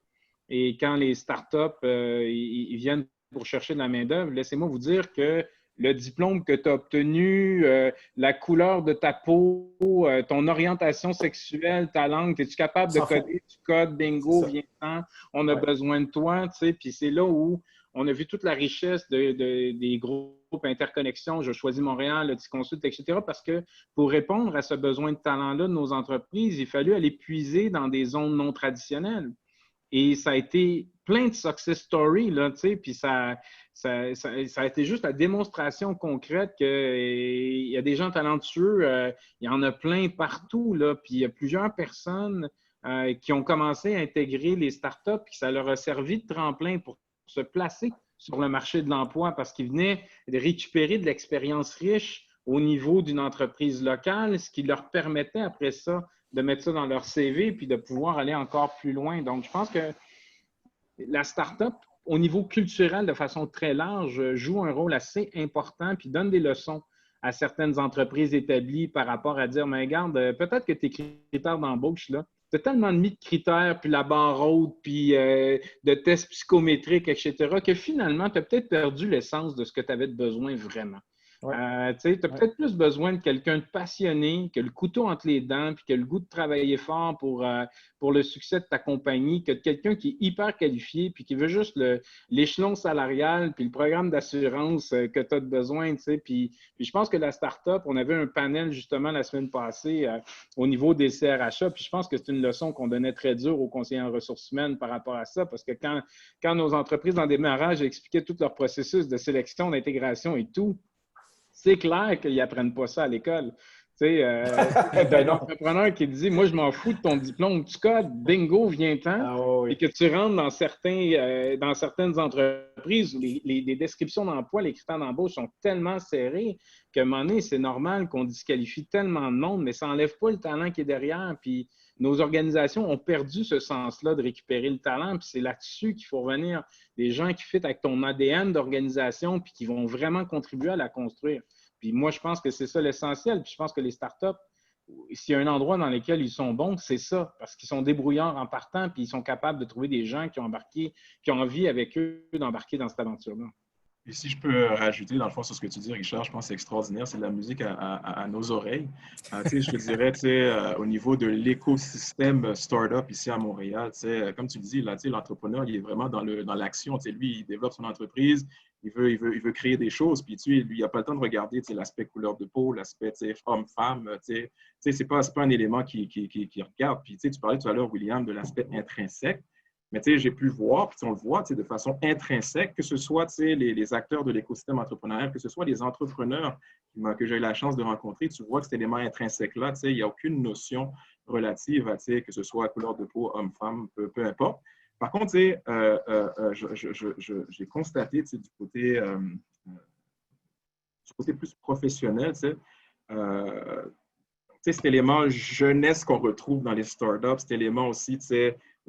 Et quand les startups ils viennent pour chercher de la main-d'œuvre, laissez-moi vous dire que le diplôme que tu as obtenu, la couleur de ta peau, ton orientation sexuelle, ta langue, es-tu capable de coder? Tu codes, bingo, viens-t'en, on a besoin de toi, tu sais. Puis c'est là où on a vu toute la richesse des groupes interconnexions. Je choisis Montréal, le T-Consult, etc. Parce que pour répondre à ce besoin de talent-là de nos entreprises, il fallut aller puiser dans des zones non traditionnelles. Et ça a été plein de success stories, là, tu sais, puis ça a été juste la démonstration concrète qu'il y a des gens talentueux, il y en a plein partout, là, puis il y a plusieurs personnes qui ont commencé à intégrer les startups, puis ça leur a servi de tremplin pour se placer sur le marché de l'emploi parce qu'ils venaient de récupérer de l'expérience riche au niveau d'une entreprise locale, ce qui leur permettait après ça de mettre ça dans leur CV puis de pouvoir aller encore plus loin. Donc, je pense que la start-up, au niveau culturel, de façon très large, joue un rôle assez important puis donne des leçons à certaines entreprises établies par rapport à dire, mais regarde, peut-être que tes critères d'embauche, là, tu as tellement mis de critères, puis la barre haute, puis de tests psychométriques, etc., que finalement, tu as peut-être perdu l'essence de ce que tu avais besoin vraiment. Ouais. Tu as peut-être plus besoin de quelqu'un de passionné, qui a le couteau entre les dents, puis qui a le goût de travailler fort pour le succès de ta compagnie, que de quelqu'un qui est hyper qualifié, puis qui veut juste l'échelon salarial, puis le programme d'assurance que tu as besoin. Puis je pense que la start-up, on avait un panel justement la semaine passée au niveau des CRHA, puis je pense que c'est une leçon qu'on donnait très dure aux conseillers en ressources humaines par rapport à ça, parce que quand nos entreprises en démarrage expliquaient tout leur processus de sélection, d'intégration et tout, c'est clair qu'ils n'apprennent pas ça à l'école. Tu sais, un entrepreneur qui dit « Moi, je m'en fous de ton diplôme, tu codes, bingo, viens-t'en. » Et que tu rentres dans certaines entreprises où les descriptions d'emploi, les critères d'embauche sont tellement serrés qu'à un moment donné, c'est normal qu'on disqualifie tellement de monde, mais ça n'enlève pas le talent qui est derrière. Puis nos organisations ont perdu ce sens-là de récupérer le talent, puis c'est là-dessus qu'il faut revenir. Des gens qui fit avec ton ADN d'organisation puis qui vont vraiment contribuer à la construire. Puis moi, je pense que c'est ça l'essentiel. Puis je pense que les startups, s'il y a un endroit dans lequel ils sont bons, c'est ça, parce qu'ils sont débrouillards en partant, puis ils sont capables de trouver des gens qui ont envie avec eux d'embarquer dans cette aventure-là. Et si je peux rajouter, dans le fond, sur ce que tu dis, Richard, je pense que c'est extraordinaire, c'est de la musique à nos oreilles. Je te dirais, au niveau de l'écosystème startup ici à Montréal, comme tu dis, là, l'entrepreneur, il est vraiment dans l'action. Lui, il développe son entreprise, il veut créer des choses, puis lui, il n'a pas le temps de regarder l'aspect couleur de peau, l'aspect homme-femme. C'est pas un élément qui regarde. Puis tu parlais tout à l'heure, William, de l'aspect intrinsèque. Mais j'ai pu voir, puis on le voit de façon intrinsèque, que ce soit les acteurs de l'écosystème entrepreneurial, que ce soit les entrepreneurs que j'ai eu la chance de rencontrer, tu vois que cet élément intrinsèque-là, il n'y a aucune notion relative à que ce soit couleur de peau, homme, femme, peu importe. Par contre, j'ai constaté du côté plus professionnel, cet élément jeunesse qu'on retrouve dans les startups, cet élément aussi,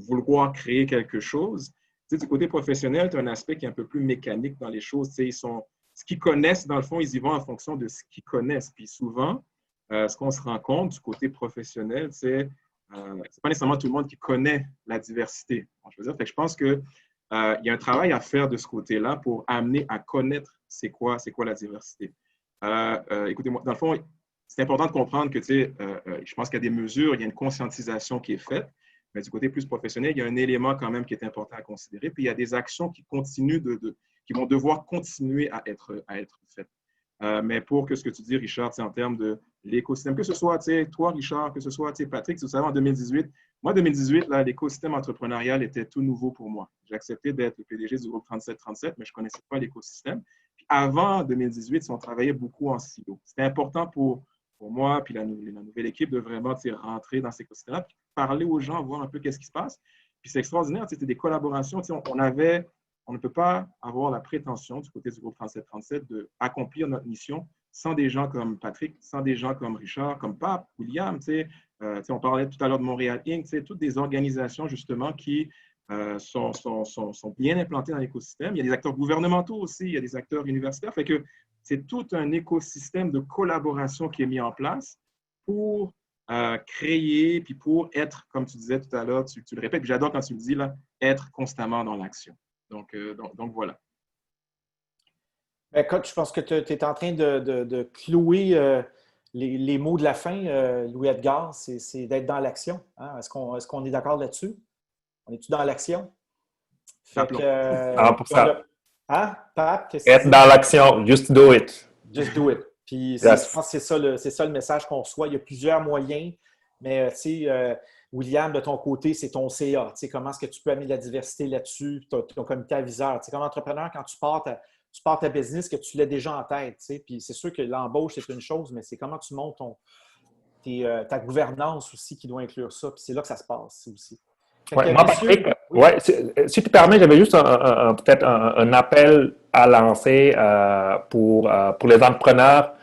vouloir créer quelque chose. Du côté professionnel, tu as un aspect qui est un peu plus mécanique dans les choses. Ce qu'ils connaissent, dans le fond, ils y vont en fonction de ce qu'ils connaissent. Puis souvent, ce qu'on se rend compte du côté professionnel, c'est pas nécessairement tout le monde qui connaît la diversité. Je pense qu'il y a un travail à faire de ce côté-là pour amener à connaître c'est quoi la diversité. Écoutez-moi, dans le fond, c'est important de comprendre que, je pense qu'il y a des mesures, il y a une conscientisation qui est faite. Mais du côté plus professionnel, il y a un élément quand même qui est important à considérer. Puis il y a des actions qui continuent qui vont devoir continuer à être faites. Mais pour ce que tu dis, Richard, en termes de l'écosystème, que ce soit toi, Richard, que ce soit Patrick, vous savez, en 2018, moi, 2018, l'écosystème entrepreneurial était tout nouveau pour moi. J'ai accepté d'être le PDG du groupe 3737, mais je ne connaissais pas l'écosystème. Puis avant 2018, on travaillait beaucoup en silo. C'était important pour moi, puis la nouvelle équipe, de vraiment rentrer dans cet écosystème-là, puis parler aux gens, voir un peu qu'est-ce qui se passe. Puis c'est extraordinaire, c'était des collaborations. On ne peut pas avoir la prétention du côté du groupe 3737 d'accomplir notre mission sans des gens comme Patrick, sans des gens comme Richard, comme Pape, William. On parlait tout à l'heure de Montréal Inc., toutes des organisations justement qui sont bien implantées dans l'écosystème. Il y a des acteurs gouvernementaux aussi, il y a des acteurs universitaires. Fait que c'est tout un écosystème de collaboration qui est mis en place pour créer, puis pour être, comme tu disais tout à l'heure, tu le répètes, puis j'adore quand tu le dis, là, être constamment dans l'action. Donc voilà. Écoute, je pense que tu es en train de clouer les mots de la fin, Louis-Edgar, c'est d'être dans l'action. Hein? Est-ce qu'on est d'accord là-dessus? On est-tu dans l'action? Fait que, pour ça. Hein, Pat? Être dans l'action, just do it. Just do it. Puis Yes. je pense que c'est ça le message qu'on reçoit. Il y a plusieurs moyens, mais William, de ton côté, c'est ton CA. Comment est-ce que tu peux amener de la diversité là-dessus, ton comité aviseur? Comme entrepreneur, quand tu pars ta business, que tu l'as déjà en tête. Puis c'est sûr que l'embauche, c'est une chose, mais c'est comment tu montes ta gouvernance aussi qui doit inclure ça. Puis c'est là que ça se passe aussi. Ouais, moi, Patrick, si tu permets, j'avais juste peut-être un appel à lancer pour les entrepreneurs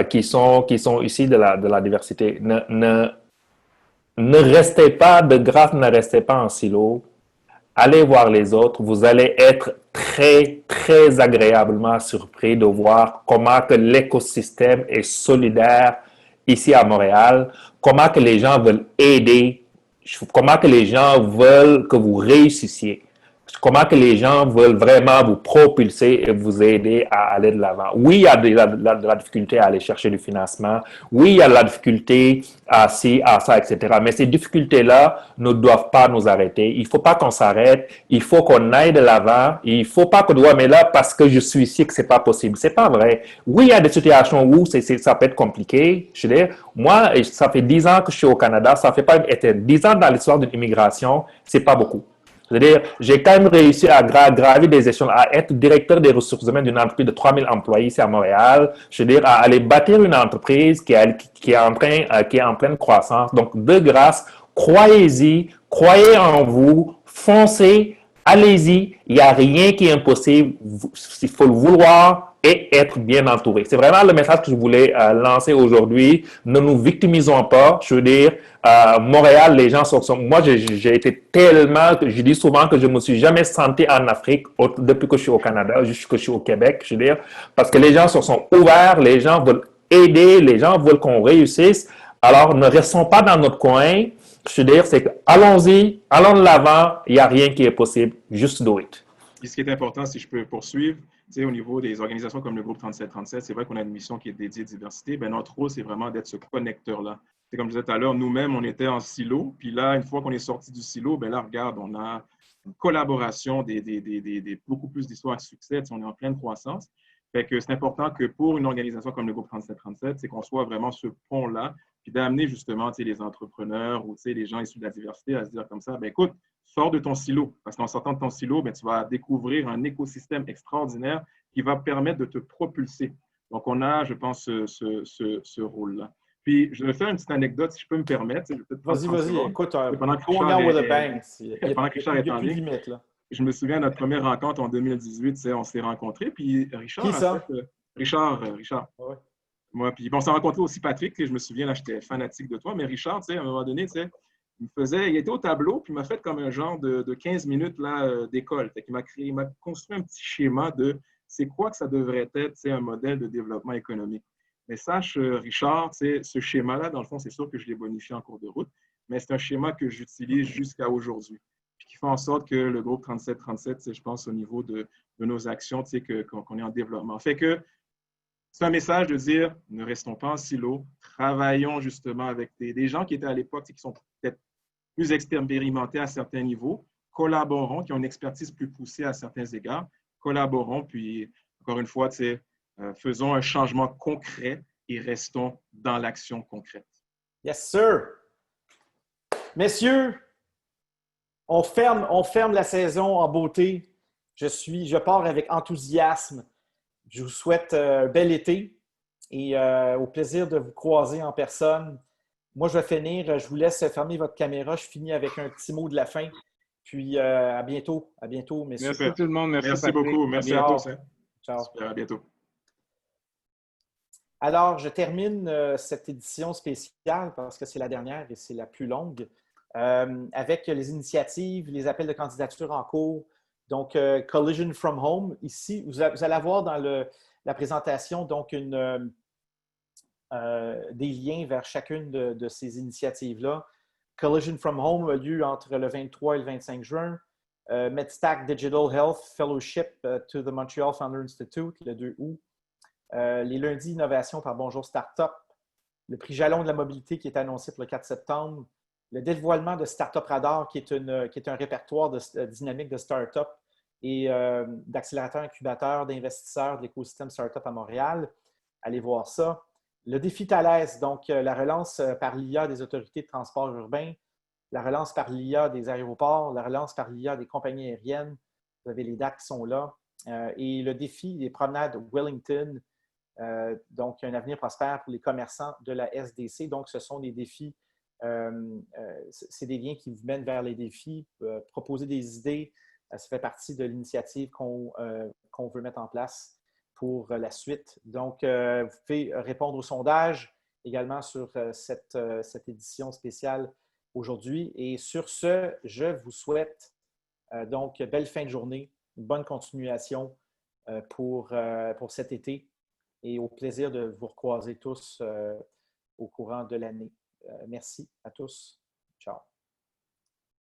qui sont issus de la diversité. Ne restez pas, de grâce, ne restez pas en silo. Allez voir les autres. Vous allez être très, très agréablement surpris de voir comment que l'écosystème est solidaire ici à Montréal, comment que les gens veulent aider, comment que les gens veulent que vous réussissiez, comment que les gens veulent vraiment vous propulser et vous aider à aller de l'avant. Oui, il y a de la difficulté à aller chercher du financement. Oui, il y a de la difficulté à ci, à ça, etc. Mais ces difficultés-là ne doivent pas nous arrêter. Il ne faut pas qu'on s'arrête. Il faut qu'on aille de l'avant. Il ne faut pas qu'on dise, mais là, parce que je suis ici, que ce n'est pas possible. Ce n'est pas vrai. Oui, il y a des situations où ça peut être compliqué. Je veux dire, moi, ça fait 10 ans que je suis au Canada. Ça ne fait pas 10 ans dans l'histoire de l'immigration. Ce n'est pas beaucoup. C'est-à-dire, j'ai quand même réussi à gravir des échelons, à être directeur des ressources humaines d'une entreprise de 3000 employés ici à Montréal. Je veux dire, à aller bâtir une entreprise qui est en pleine croissance. Donc, de grâce, croyez-y, croyez en vous, foncez, allez-y. Il n'y a rien qui est impossible. Il faut le vouloir et être bien entouré. C'est vraiment le message que je voulais lancer aujourd'hui. Ne nous victimisons pas. Je veux dire, Montréal, les gens sont... Moi, j'ai été tellement... Je dis souvent que je ne me suis jamais senti en Afrique depuis que je suis au Canada, jusqu'à que je suis au Québec, je veux dire, parce que les gens sont ouverts, les gens veulent aider, les gens veulent qu'on réussisse. Alors, ne restons pas dans notre coin. Je veux dire, c'est que allons-y, allons de l'avant. Il n'y a rien qui est possible. Just do it. Et ce qui est important, si je peux poursuivre, au niveau des organisations comme le groupe 3737, c'est vrai qu'on a une mission qui est dédiée à la diversité. Ben, notre rôle, c'est vraiment d'être ce connecteur-là. C'est comme je disais tout à l'heure, nous-mêmes, on était en silo. Puis là, une fois qu'on est sorti du silo, ben là, regarde, on a une collaboration, beaucoup plus d'histoires de succès. On est en pleine croissance. Fait que c'est important que pour une organisation comme le groupe 3737, c'est qu'on soit vraiment ce pont-là, puis d'amener justement les entrepreneurs ou les gens issus de la diversité à se dire comme ça, ben écoute, sors de ton silo, parce qu'en sortant de ton silo, ben, tu vas découvrir un écosystème extraordinaire qui va permettre de te propulser. Donc, on a, je pense, ce rôle-là. Puis, je vais faire une petite anecdote, si je peux me permettre. Vas-y, écoute, pendant que Richard est en ligne, je me souviens de notre première rencontre en 2018, on s'est rencontrés, puis Richard... Qui ça? Richard. Ouais. Moi, puis on s'est rencontré aussi Patrick, je me souviens, là, j'étais fanatique de toi, mais Richard, à un moment donné, il était au tableau, puis il m'a fait comme un genre de 15 minutes là, d'école. Il m'a construit un petit schéma de c'est quoi que ça devrait être un modèle de développement économique. Mais sache, Richard, ce schéma-là, dans le fond, c'est sûr que je l'ai bonifié en cours de route, mais c'est un schéma que j'utilise jusqu'à aujourd'hui. Puis qui fait en sorte que le groupe 3737, je pense, au niveau de nos actions, qu'on est en développement. Fait que c'est un message de dire, ne restons pas en silo, travaillons justement avec des gens qui étaient à l'époque, qui sont peut-être plus expérimentés à certains niveaux, collaborons, qui ont une expertise plus poussée à certains égards, collaborons, puis encore une fois, faisons un changement concret et restons dans l'action concrète. Yes, sir! Messieurs, on ferme la saison en beauté. Je pars avec enthousiasme. Je vous souhaite un bel été et au plaisir de vous croiser en personne. Moi, je vais finir. Je vous laisse fermer votre caméra. Je finis avec un petit mot de la fin. Puis à bientôt. À bientôt, messieurs. Merci tout le monde. Merci beaucoup. Merci à tous. Ciao. Super, à bientôt. Alors, je termine cette édition spéciale parce que c'est la dernière et c'est la plus longue avec les initiatives, les appels de candidature en cours. Donc, Collision from Home. Ici, vous allez avoir dans la présentation donc des liens vers chacune de ces initiatives-là. Collision from Home a lieu entre le 23 et le 25 juin. MedStack Digital Health Fellowship to the Montreal Founder Institute le 2 août. Les lundis innovation par Bonjour Startup. Le prix Jalon de la mobilité qui est annoncé pour le 4 septembre. Le dévoilement de Startup Radar qui est un répertoire dynamique de startups et d'accélérateurs, incubateurs, d'investisseurs de l'écosystème startup à Montréal. Allez voir ça. Le défi Thalès, donc la relance par l'IA des autorités de transport urbain, la relance par l'IA des aéroports, la relance par l'IA des compagnies aériennes. Vous avez les dates qui sont là. Et le défi des promenades Wellington, donc un avenir prospère pour les commerçants de la SDC. Donc, ce sont des défis, c'est des liens qui vous mènent vers les défis, proposer des idées. Ça fait partie de l'initiative qu'on veut mettre en place pour la suite. Donc, vous pouvez répondre au sondage également sur cette édition spéciale aujourd'hui. Et sur ce, je vous souhaite donc belle fin de journée, une bonne continuation pour cet été et au plaisir de vous recroiser tous au courant de l'année. Merci à tous.